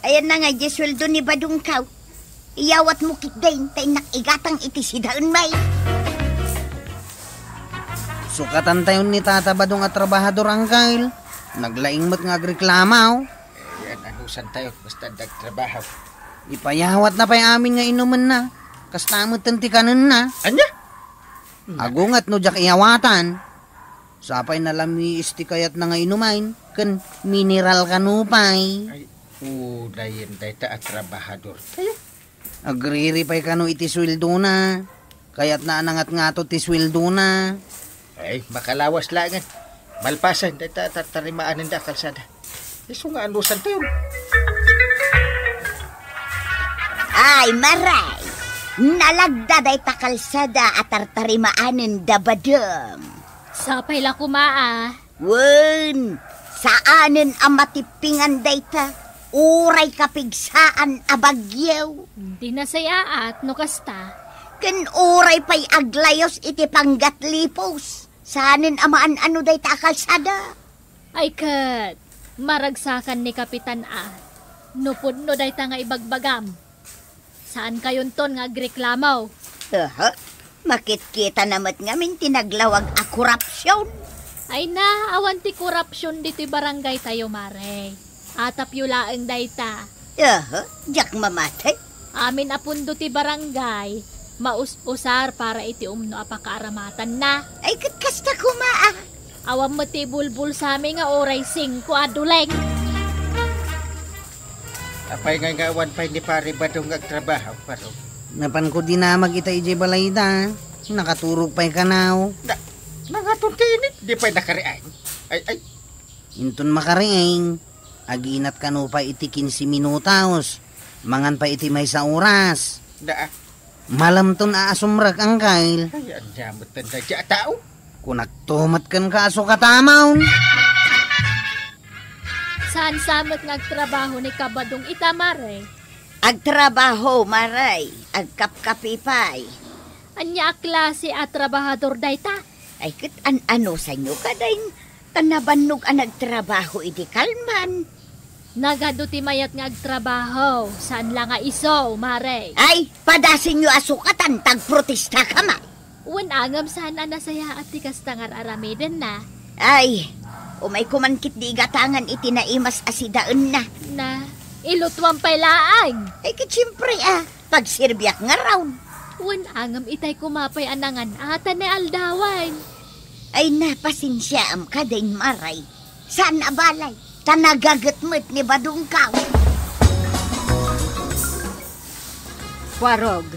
Ayan na nga, di sweldo ni Badungkaw. Iyawat mo kitdain, tay nakigatang iti sidaun may. Sukatan tayo ni Tata Badong at trabahador angkail. Naglaing mo't nga agreklamaw. Yan, anusan tayo. Basta nagtrabaho. Ipayawat na pa'y amin nga inuman na. Kastamot tanti kanan na. Anya? Agungat no jak iyawatan. Sapay na lami isti kayat na nga inumain. Kan mineral kanupay. Ay, dayin day ta at trabahador. Agriripay kano iti sweldo na. Kayat na anangat nga to ti sweldo na. Ay, makalawas langan. Malpasan, day ta tatarimaan ng kalsada. Iso nga anusan tayo. Ay, maray. Nalagdaday ta kalsada at tartarimaanin dabadam. Sapay la kumaa. Wen, saanin ang matipingan dayta? Uray kapigsaan abagyaw. Di na sayaat no kasta. Ken oray pa'y aglayos iti panggatlipos. Sanin amaan ano day ta kalsada. Ay kat, maragsakan ni Kapitan A. Nupudno day ta nga ibagbagam. Saan kayon ton nga agreklamaw? Makit-kita namat ngamin tinaglawag a korupsyon. Ay na, awan ti korupsyon dito barangay tayo, Mare. Atap yulaang day ta. Jak mamatay. Amin apundo ti barangay. Maus-usar para iti umno apakaaramatan na. Ay kasta kumaa. Awam mo ti bulbul sa amin nga oray 5 aduleng. Apay nga awan pa'y ni pare badong agtrabaho parong. Napan ko dinamag ita ijay balayda. Nakaturog pa'y kanaw. Nangatun ka init, di pa'y nakarian. Ay. Intun makariing. Aginat kano pa iti 15 minutos. Mangan pa iti may sa oras. Malam ton aasumrak ang kail. Ay, ang damot tanda dya tao. Kunak tumat kan kaso katamaw. Saan samot ngagtrabaho ni Kabadong ita, Mare? Agtrabaho, Maray. Agkapkapipay. Anya klase at trabahador day ta? Ay kit ano sa inyo kadayin. Tanabanog ang nagtrabaho iti kalman. Nagado ti mayat nga agtrabaho. Saan lang nga iso, Mare? Ay, padasin nyo asukatan, tagprotesta ka ma. Wan angam sana nasaya at tikas tangar aramiden na. Ay, umay kumankit di gatangan iti naimas asidaan na. Na, ilutwang pailaang. Ay kit siyempre pagsirbyak nga raw. Wan angam itay kumapay anangan ata ni aldawan. Ay napasinsya am kadayin Maray. Saan abalay? Tanagagatmet ni Badungkaw. Warog,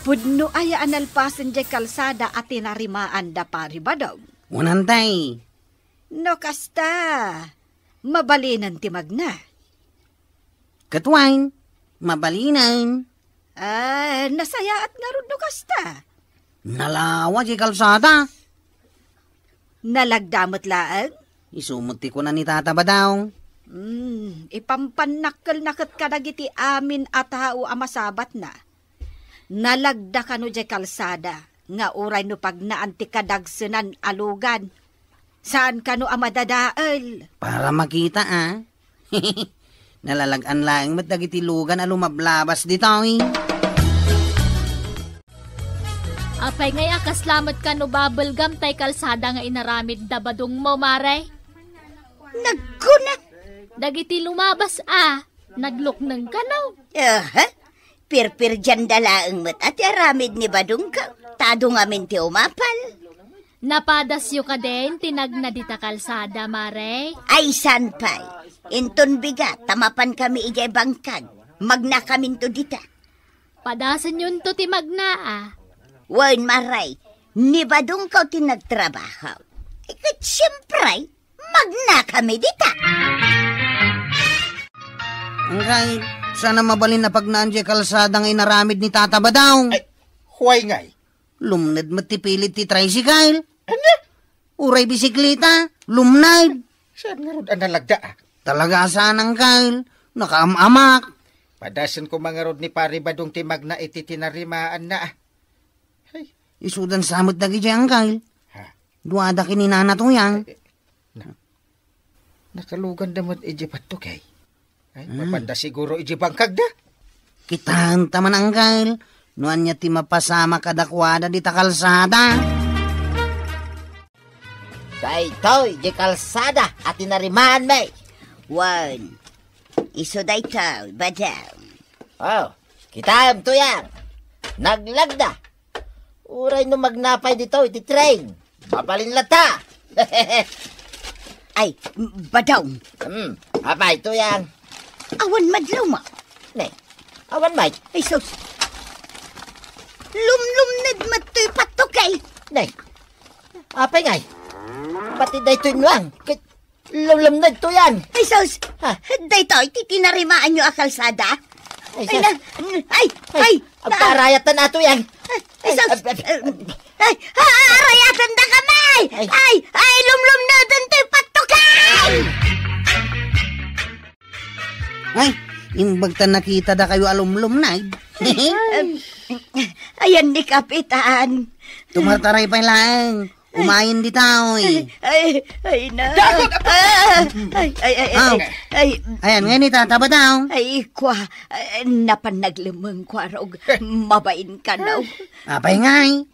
pudno aya analpasan di kalsada at tinarimaan da pari Badong. Unantay. No kasta, mabalinan ti magna. Katwain, mabalinan. Nasaya at narod no kasta. Nalawa di kalsada. Nalagdamot laang? Isumuti ko na ni Tata Badaw. Ipampanakkel nakat kadagiti amin at hao amasabat na. Nalagda ka no di kalsada, nga uray no pag naanti kadagsenan alugan. Saan ka no amadadaal? Para makita Nalalagan lang mat dagiti lugan a lumablabas dito Apay ngay akaslamat ka no bubblegum tay kalsada nga inaramid da Badong mo, Mare. Nagkunat. Dagiti lumabas nagluknang kanaw. Pirpir dyan dalaang mat at aramid ni Badungkaw. Tado nga min ti umapal. Napadasyo ka din, tinagna dita kalsada, Mare. Ay sanpay. Inton bigat, tamapan kami ijay bangkag. Magna kamin to dita. Padasan yun to ti magna Wan Maray, ni Badungkaw tinagtrabaho. Ikat siyempre, magna kami dita. Angkay, sana mabalin na pag naandya kalsada nga inaramid ni Tata Badaw. Ay, huway ngay. Lumnad matipilit ti tricycle. Ano? Uray bisikleta, lumnad. Saan nga ron ang nalagda Talaga sanang kail, nakaamamak. Padasan ko mga rod ni pare Badong timag na iti tinarimaan na Isudan samot dagi diyang kail. Duwada kininana to yang. Nakalugan damot iji pato kay. Ay, mapanda siguro iji bangkag da. Kitahan taman ang kail. Nuan niya ti mapasama kadakwada di takalsada. Daytoy, di kalsada at tinarimaan may. Wan, iso daytoy, Badaw. Oh, kitaan to yan. Naglagda. Uray no magnapay dito, iti train. Mapalin lata. Ay, Badaw. Apay to yan. Awan madlaw ma. Ne, awan may. Ay sus. Lumlumnad matoy patukay. Ne, apay ngay. Pati dayto inuang. Lumlumnad to yan. Ay sus. Ha? Daytoy, titinarimaan nyo akalsada. Ay, Ay, ang parayatan na to yan. Arayatan da kamay! Ay, lumlumnadan to'y patukay! Ay, imbag ta nakita da kayo alumlumnad. Ayan ni Kapitan. Tumartaray pa lang. Umayin di tao eh. Ay na. Ayan, ngayon itataba daw. Ay, kwa, napanaglimang kwa rog, mabain ka na. Apay ngay.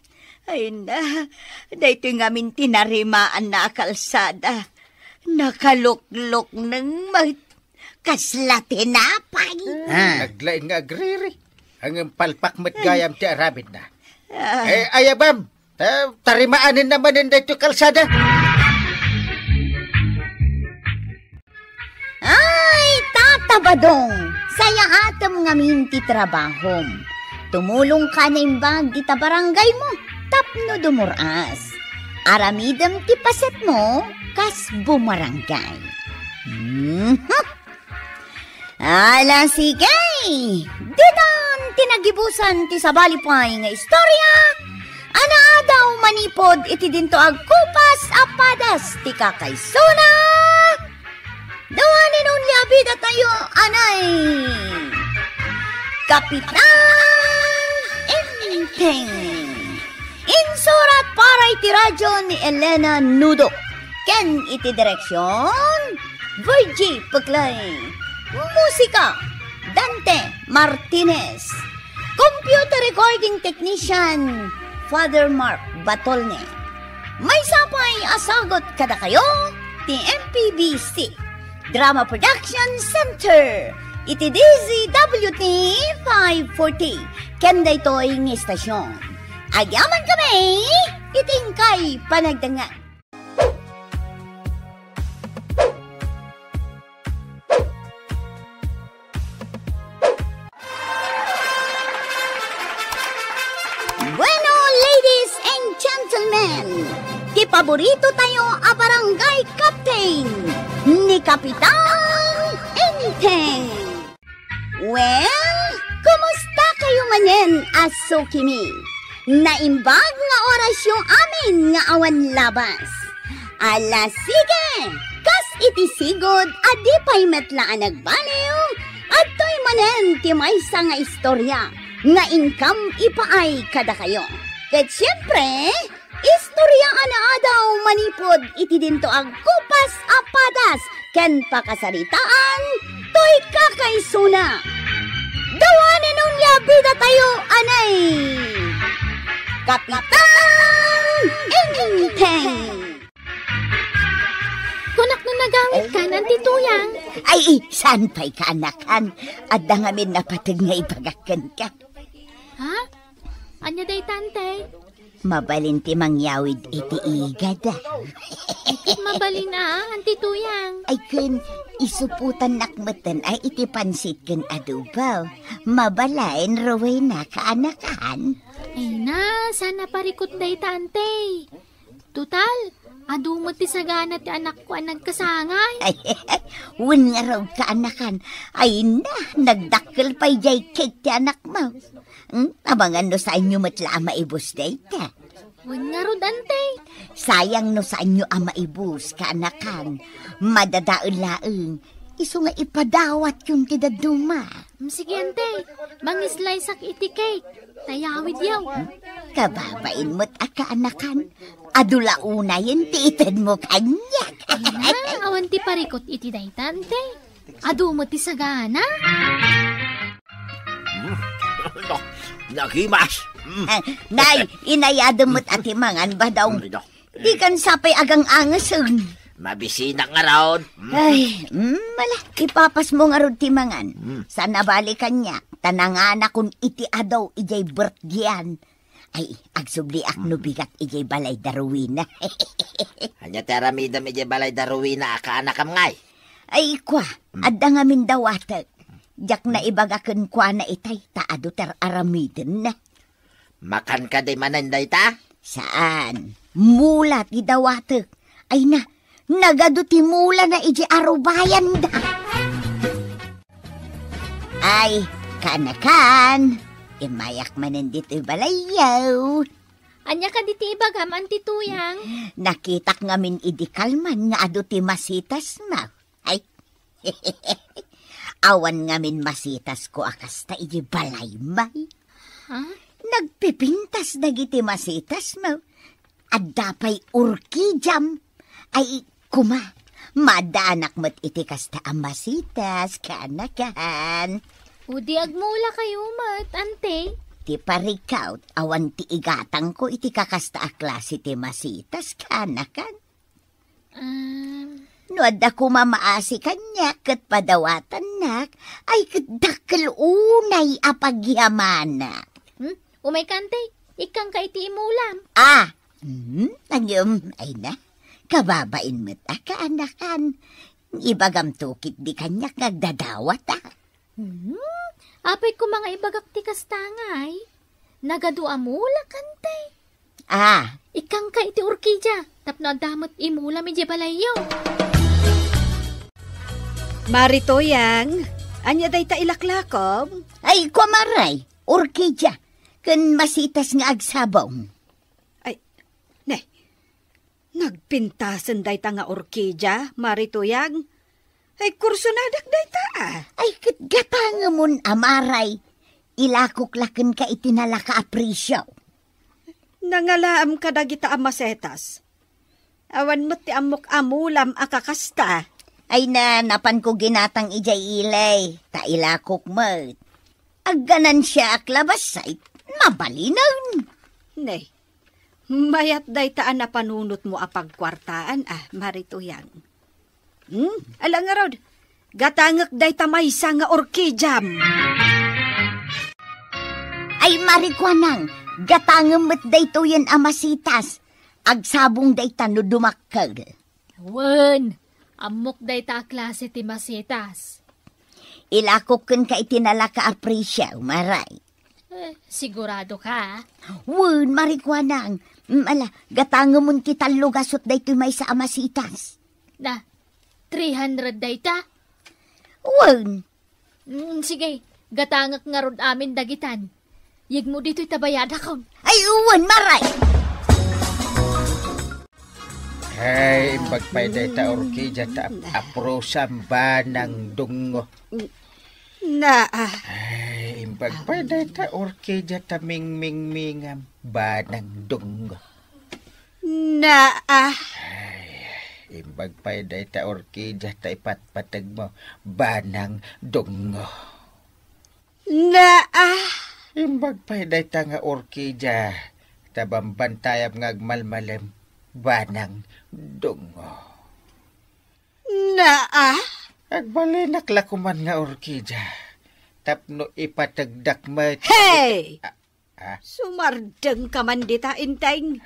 Ay na, dahito nga min tinarimaan na kalsada. Nakaluklok ng kasla tinapay. Naglaing nga agriri. Ang palpak matgayam ti arabid na. Ayabam, tarimaanin naman din dito kalsada. Ay, tatabadong, saya atam ngamin ti trabahom. Tumulong ka na imbag di ta barangay mo, tapno dumuras. Aramidam ti paset mo, kas bumarangay. Ala sige, didan tinagibusan ti sabalipay nga istorya. Ana daw manipod iti dinto agkupas apadas ti kakaysuna. Dawanin nun labida tayo, anay. Kapitan Enteng. Insurat para iti radyo ni Elena Nudo. Ken iti direksyon, Virgie Paglay. Musika, Dante Martinez. Computer recording technician, Father Mark Batolne. May sapay asagot kada kayo, ti MPBC. Drama Production Center. Iti DZWT 540. Kenda ito'y ng istasyon. Agyaman kami, itingkay panagdangan. Bueno, ladies and gentlemen, ti paborito tayo a barangay captain ni Kapitan Enteng. Well, kumusta kayo manen, aso kimi? Naimbag nga oras yung amin nga awan labas. Ala sige, kas iti sigod adi pa'y metlaan nagbaliw at to'y manen ti maysa nga istorya nga income ipaay kada kayo. Ket siyempre, istorya ana daw manipod iti dinto ag kupas apadas ken pakasaritaan to'y kakaysuna. Dawanin nung labida tayo, anay! Kapitan Enteng! Kunak na nagamit ka ng tituyang. Ay, saan pa'y kaanakan? At dangamin na patag nga ipagakan ka. Ha? Anya day tante? Mabalin ti mangyawid iti igada. Ikit mabalin ang tituyang. Ay kun, isuputan nakmatan ay iti pansit kun adubaw. Mabalain raway na kaanakan. Ay na, sana parikot day tante. Tutal, adumot ti sagana ti anak ko ang nagkasangay. Ay, wun nga raw kaanakan. Ay na, nagdakkel pa'y jay cake ti anak mo. Abangan no sa inyo matla maibus day ka. Wun nga raw dante. Sayang no sa inyo maibus kaanakan. Madadaon-laeng. Iso nga ipadawat yung tidaduma. Sige ante, mangislay sak iti cake. Tayawid yaw. Kababain mo't akaanakan. Adulauna yun tiitan mo kanya. Ay na, awan ti parikot iti day tante. Adu mo ti sagana. Nagimas. Nay, inayado mo't atimangan ba daw? Di kan sapay agang angasun. Mabisina nga raon. Ay, mala, ipapas mo nga ron timangan. Sana balikan niya, tanangana kun iti adaw ijay birthdayan. Ay, agsubli ak no bigat ijay balay daruwina. Hanya teramida ijay balay daruwina akaanakam ngay. Ay, kwa, adda nga min dawatek. Jak na ibagaken kwa na itay, taado ter aramiden na. Makan ka di mananday ta? Saan? Mula ti dawatek. Ay na, nagado ti mula na iji arubayan da. Ay, kanakan. Imayak manan dito balayaw. Anya ka diti ibagam ang tituyang. Nakitak ngamin idikalman nga ado ti masitas ma. Ay, Awan ngamin masitas ko akas ta iji balay may. Ha? Nagpipintas dagiti masitas mo. At dapay urkijam. Ay kuma, madanak mo't iti kasta ang masitas kanakan. O di agmula kayo mat, ante. Ti parikaut, awan ti igatang ko iti kakasta a klase ti masitas kanakan. No adda ko mamaasi kanya kat padawatan nak, ay kadakkel unay apagyamanak. Umay kante, ikang ka iti imulam. Nagyom, ay na, kababain mo't kaanakan. Ibagam tukit di kanyak nagdadawat Apay ko mga ibagak ti kastangay. Nagadua mula kante. Ikang ka iti orkidya, tapno damot imula medyo balayaw. Maritoyang, anya day ta ilaklakom? Ay, kumaray, orkidya, kan masitas nga agsabong. Ay, ne, nagpintasan day ta nga orkidya, Maritoyang. Ay, kursunadak day ta Ay, katgatangamon amaray, ilakuklaken ka itinala ka apresyo. Nangalaam ka dagita amasetas. Awan mo't ti amok amulam akakasta. Ay na, napan ko ginatang ijay ilay, ta ilakok mo't. Agganan siya aklabasay, mabalinaw. Ne, mayat day taan na panunot mo apagkwartaan, Maritoyang. Alang nga rod, gatangak day tamaysa nga orkidyam. Ay marikwanang, gatangam mo't day to yan amasitas, agsabong day tano dumakkel. Wen, amok day ta klase ti masitas. Ilakoken ka itinala ka apresyo, maray. Sigurado ka? Wen, marikwanang, gatangam mo ti talo gasot day to may sa amasitas. Na, 300 day ta? Wen. Sige, gatangak nga rod amin dagitan. Yig mo dito'y tabayada kon. Ay, wen, maray! Ay, magpayday ta orkidya ta aprosam ba ng dungo. Ay, magpayday ta orkidya ta mingmingmingam ba ng dungo. Ay, magpayday ta orkidya ta ipatpatag mo ba ng dungo. Magpayday ta nga orkidya ta bambantayam ngagmalmalem banang dungo. Agbalinak lakuman nga orkidya. Tapno ipatagdak met. Hey! Sumardeng ka man dita, Inteng.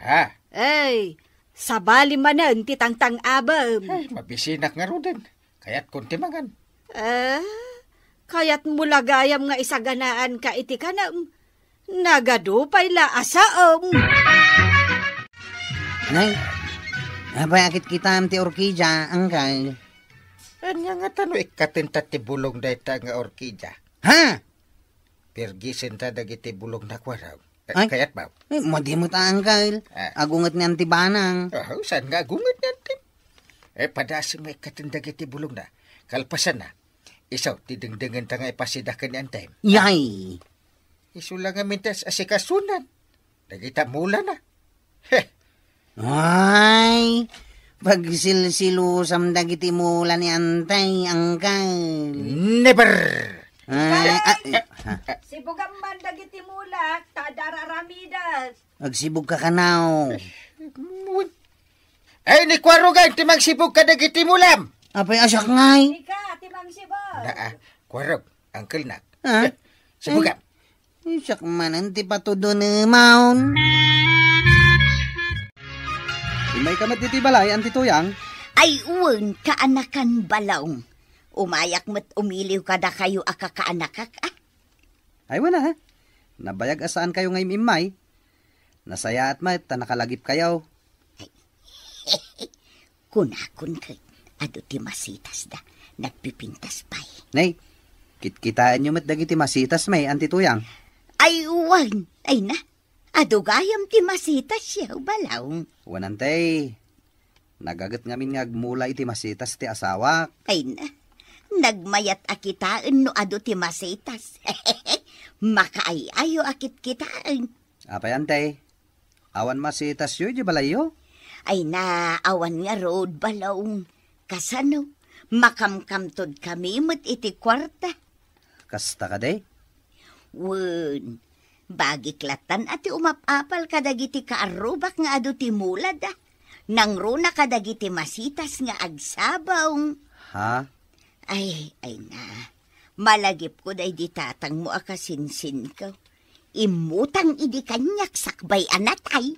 Ay, sabali manan titangtang abam. Ay, mabisinak nga rodin. Kaya't kuntimangan. Kaya't mulagayam nga isaganaan ka iti kanam. Nagadupay la asaom. Nay, napayakit kita ti orkidya, angkay. Anya nga tano ikatinta ti bulong dayta nga orkidya. Ha? Pirgisin ta dagiti bulong na kwaraw. Ay? Kayat ba? Madi mo ta, angkay. Agungat ni antibanang. Saan nga agungat ni antim? Padasing may ikatindagiti bulong na. Kalpasan na. Isaw, tidengdengan ta nga ipasidakan ni antim. Yay! Isu lang nga mintas asikasunan. Dagita mula na. Ay, pagsilsilusam dagiti mula ni antay, angkay. Never! Sibugam man dagiti mulak, tadararamidas. Magsibog ka kanaw. Ay, ni Kwarugan, timang sibog ka dagiti mulam. Apay asyak ngay. Ika, timang sibog. Kwarog, Uncle Nak. Sibugan. Asyak man, anti patudo ni maun. May kamat diti balay, anti tuyang. Ay, uwan, kaanakan balong. Umayak mo't umiliw kada kayo akakaanakak, Ay, wala ha. Nabayag asaan kayo ngay mimay. Nasaya at mat, nakalagip kayo. Kunakun kay, ado ti masitas da, nagpipintas pa'y. Nay, kitkitaan nyo mat dagiti masitas may, anti tuyang. Ay, uwan, ay na. Ado gayam ti masitas siya, balong. Wanantay, nagagat ngamin nga agmula iti masitas ti asawak. Ay na, Nagmayat akitaan no ado ti masetas. Makaayayo akit kitaan. Apay antay, awan masitas yu, di balayo? Ay na, awan nga road balong. Kasano, makamkamtod kami met iti kwarta. Kasta ka day? Wen, bagiklatan ati umapapal kadagiti kaarubak nga ado ti mulad ah. Nang runa kadagiti masitas nga agsabaw. Ha? Ay na. Malagip ko day di tatang mo akasinsin ko. Imutang idi kanyak sakbay anatay.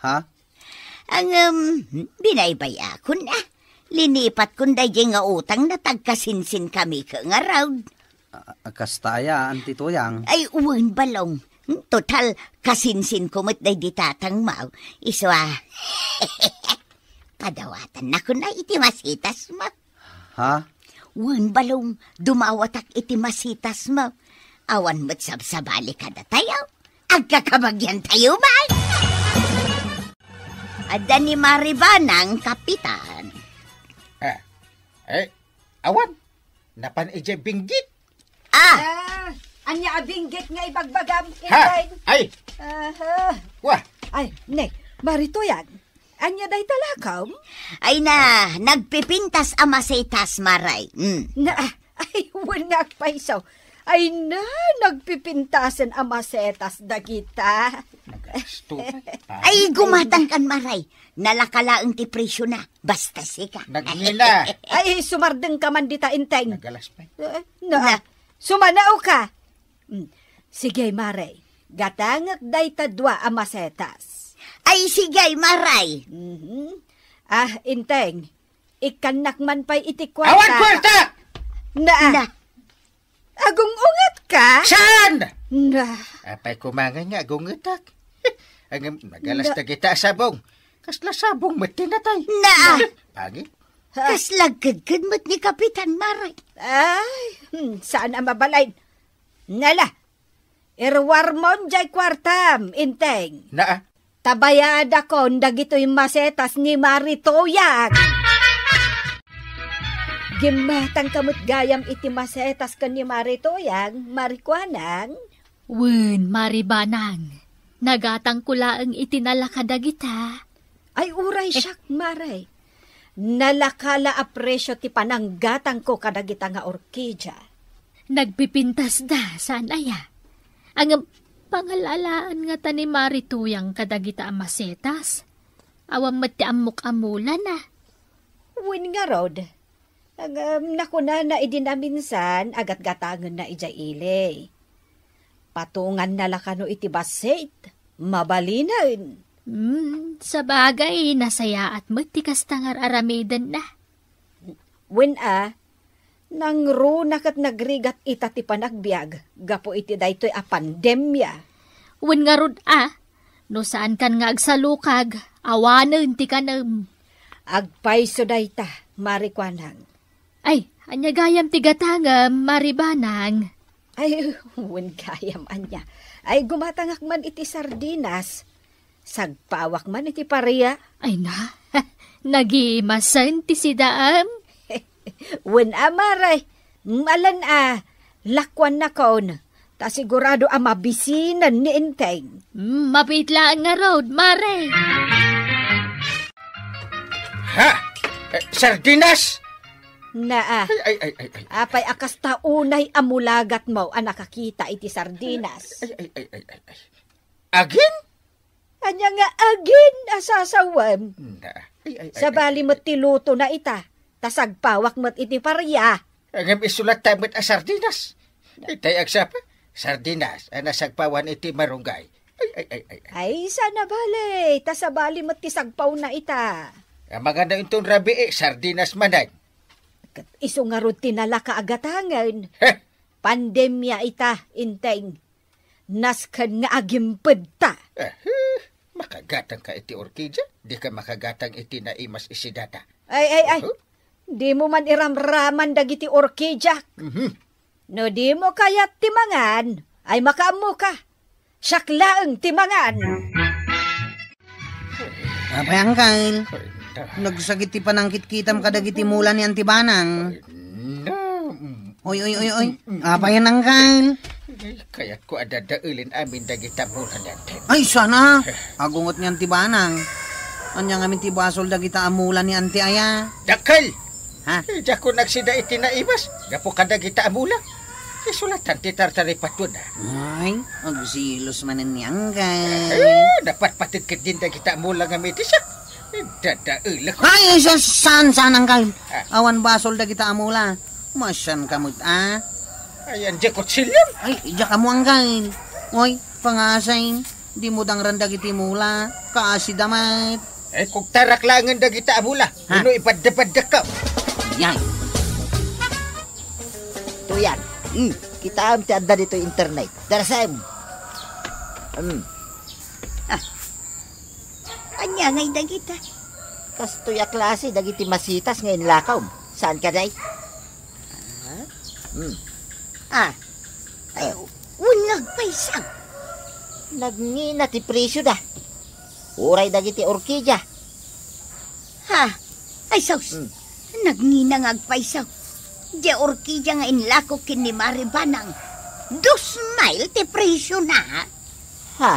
Ha? Ang binaybay ako na. Linipat kun day nga utang na tagkasinsin kami ka nga raw. Kastaya, anti tuyang. Ay uwan balong. Total, kasinsin ko mo't day di tatang mau. Iswa, padawatan na ko na iti masitas mo. Ha? Uwan balong, dumawatak iti masitas mo. Awan mo't sabsabali ka na tayo. Agkakabagyan tayo ba? Ada ni Maribanang kapitan. Awan, napan ije binggit. Anya abinggit nga ibagbagam, Ha? Inteng. Ay, wah, Ay, ne, barito yan. Anya day talakaw? Ay na, nagpipintas amasetas maray. Na, ay, wanak paisaw. Ay na, nagpipintasan ang masetas dagita. nagasto. Ay, gumatang kan maray. Nalakalaang ti presyo na. Basta sika. Nagngina. Ay, sumardeng ka man dita, Inteng. Nagalas pa. Na, sumanao ka. Sige, Maray. Gatangak day tadwa ang masetas. Ay, sigay maray. Inteng, ikanak man pa'y iti Awan kwarta. kwarta! Na, Agong ungat ka? Saan? Na, Apay kumangan nga, gungitak. Ang nagalas na kita sabong. Kasla sabong matinatay. na. Pagi? Kaslagkad-kad mo't ni Kapitan Maray. ay, saan ang mabalain? Nala, irwar mon jay kwartam, Inteng. Naa? Tabayada ko dagito'y masetas ni Maritoyag. Gimatang kamot gayam iti masetas ka ni Maritoyag, Marikwanang. Wen, Maribanang. Nagatang kulaang itinalakadagita. Ay uray siyak, Maray. Nalakala a presyo ti pananggatang ko kadagita nga orkidya. Nagpipintas da, saan aya? Ang pangalalaan nga ta ni Marituyang kadagita ang masetas. Awam mati amok amulan na. Win nga rod. Nakuna na idinaminsan agat gatangan na ijay ilay. Patungan na lakano iti basit. Mabalinan. Sa bagay, nasaya at matikas tangar aramidan na. Win nang runak at nagrigat ita ti panagbiag, gapo iti daytoy a pandemya. Wen nga rod no saan kan nga agsalukag, awanen ti kanam. Agpayso dayta, Marikwanang. Ay, anya gayam ti gatangam, Maribanang. Ay, win kayam anya. Ay, gumatangak man iti sardinas. Sagpawak man iti pareya. Ay na, nagimasan ti sidaam. Wen Maray, malan lakwan na kaon. Ta sigurado mabisinan ni Inteng. Mapitlaan nga road, Mare. Ha? Sardinas? Na Ay. apay akas taunay amulagat mo nakakita iti sardinas. Ay. Agin? Anya nga agin asasawam. Na. Ay. Sa bali mo't tiluto na ita. Tasagpawak mo't iti pareya. Ang isulat tamit a sardinas. Itay agsapa. Sardinas, nasagpawan iti marunggay. Ay. Ay, sana bali. Tasabali mo't tisagpaw na ita. Ang maganda itong rabi sardinas manay. Iso nga ron tinalaka agatangan. Heh, Pandemya ita, Inteng. Naskan nga agimped ta. makagatang ka iti orkidya. Di ka makagatang iti na imas isidata. Ay. Di mo man iramraman dagiti orkidya. No di mo kayat timangan, ay makaamu ka. Siyaklaang timangan. Apay angkal, nagsagiti panangkit kitam kadagiti mulan ni Antibanang. No, Oy. Apa yan, Uncle? Kaya't ko adadaulin amin dagita bulan natin. Ay, sana. Agungot niyan tibanang. Anyang amin tibasol dagita amulan ni Ante Aya. Dakal! Ha? Diya ko nagsida itinaimas. Gapo ka dagita amula. Isulatan ti tartari patun na. Ay, agsilos manin ni Uncle. Dapat patikit din dagita amula nga metis siya. Dadaulak ko. Ay, saan, Uncle? Awan basol dagita amula. Masyan kamot, Ayan, diya ko silyam. Ay, diya ka mo, Uncle. Oy, pangasain. Di mo dang randa kiti mula. Kaasi damat. Kung tarak langan dagita amula. Ano ipaddapadda ka? Yan. Tuyan. Kita am ti adda dito internet. Darasem. Anya ngay dagita. Kas tuya klase dagiti masitas ngayon lakaw. Saan ka day? Ay, unag paisang. Nagngina ti presyo da. Uray dagiti orkidya. Ha? Ay, sos. Nagnginang agpaisaw. Di orkidya nga inlako kin ni Maribanang. 2 mile ti presyo na. Ha?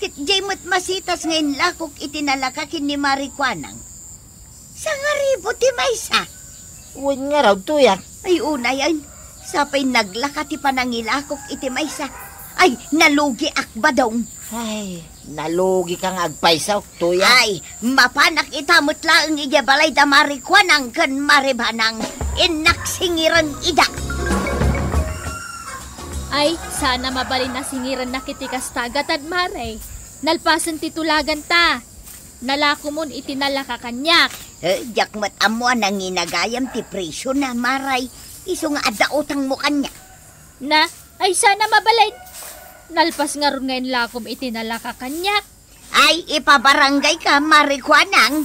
Kit di mo't masitas nga inlakok itinalaka kin ni Marikwanang. 1,000 ti maysa. Uwan nga raw tuyan. Ay, una yan. Sapay naglaka ti panangilakok iti maysa. Ay, nalugi akba daw. Ay, nalugi kang agpaisaw, tuyan. Ay, mapanak itamot laang iyabalay da Marikwanang kan Maribanang. Inaksingiran ida. Ay, sana mabalin na singiran na kitikas tagat at mare. Nalpasan titulagan ta. Nalakomon itinalaka kanyak. Diyak mat amo nang inagayam ti presyo na maray. Iso nga adaotang mo kanya. Na, ay sana mabalin. Nalpas nga ron ngayon lakom itinalaka kanyak. Ay, ipabarangay ka, Marikwanang.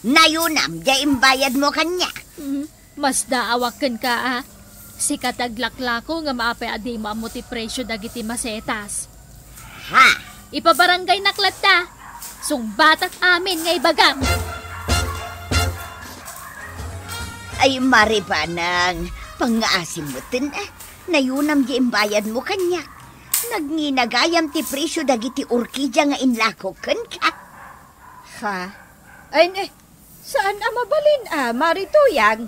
Nayunam, diya bayad mo kanya. Mas daawakan ka Si kataglaklako nga maapay adi mo amo ti presyo dagiti masetas. Ha? Ipabarangay naklat ta. Sungbatak amin nga ibagam. Ay, Maribanang, pangaasim mo tin Nayunam di imbayad mo kanya. Nagninagayam ti presyo dagiti orkidya nga inlakoken ka. Ha? Ay, saan mabalin Marituyang?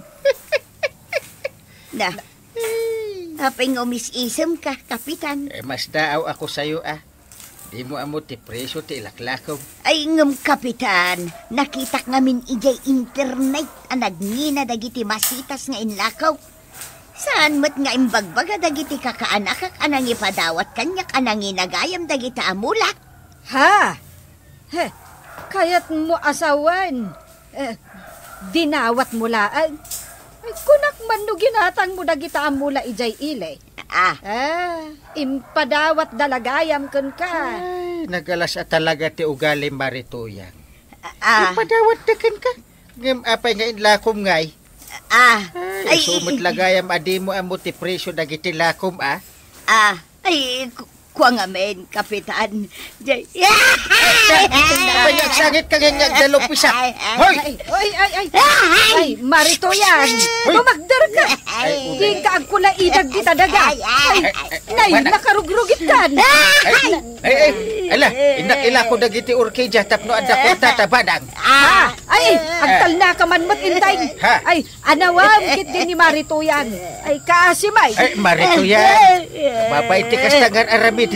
Na, apay ngumis-isem ka, Kapitan. Mas daaw ako sa'yo Di mo amo ti presyo ti ilaklakaw. Ay, Kapitan, nakitak ngamin ijay internet nagnina dagiti masitas nga inlakaw. Saan mo't nga imbagbaga dagiti kakaanakak anang ipadawat kanyak anang inagayam dagiti amula. Ha? Kaya't mo asawan. Dinawat mo laan. Kunak man no ginatang mo dagita amula ijay ile. Impadawat dalagayam kun ka. Ay, nagalas talaga ti ugali Marituyang. Ipadawat na kan ka. Ngam apay nga inlakom ngay. Ay, sumot lagayam adi mo amo ti presyo dagiti lakom Ay, kuha nga men, Kapitan. Payagsangit ka nga dalupisa. Hoy! Ay, Marituyan! Bumagdar ka! Di ka agkula idag kita daga! Nay, nakarugrugit ka! Ala, inakila ko dagiti orkidya tapno adda ko tatabadang. Ay, agtal na ka man matintay! Ay, anawam kit din ni Marituyan! Ay, kaasimay! Ay, Marituyan! Mabay ti kastangan aramid.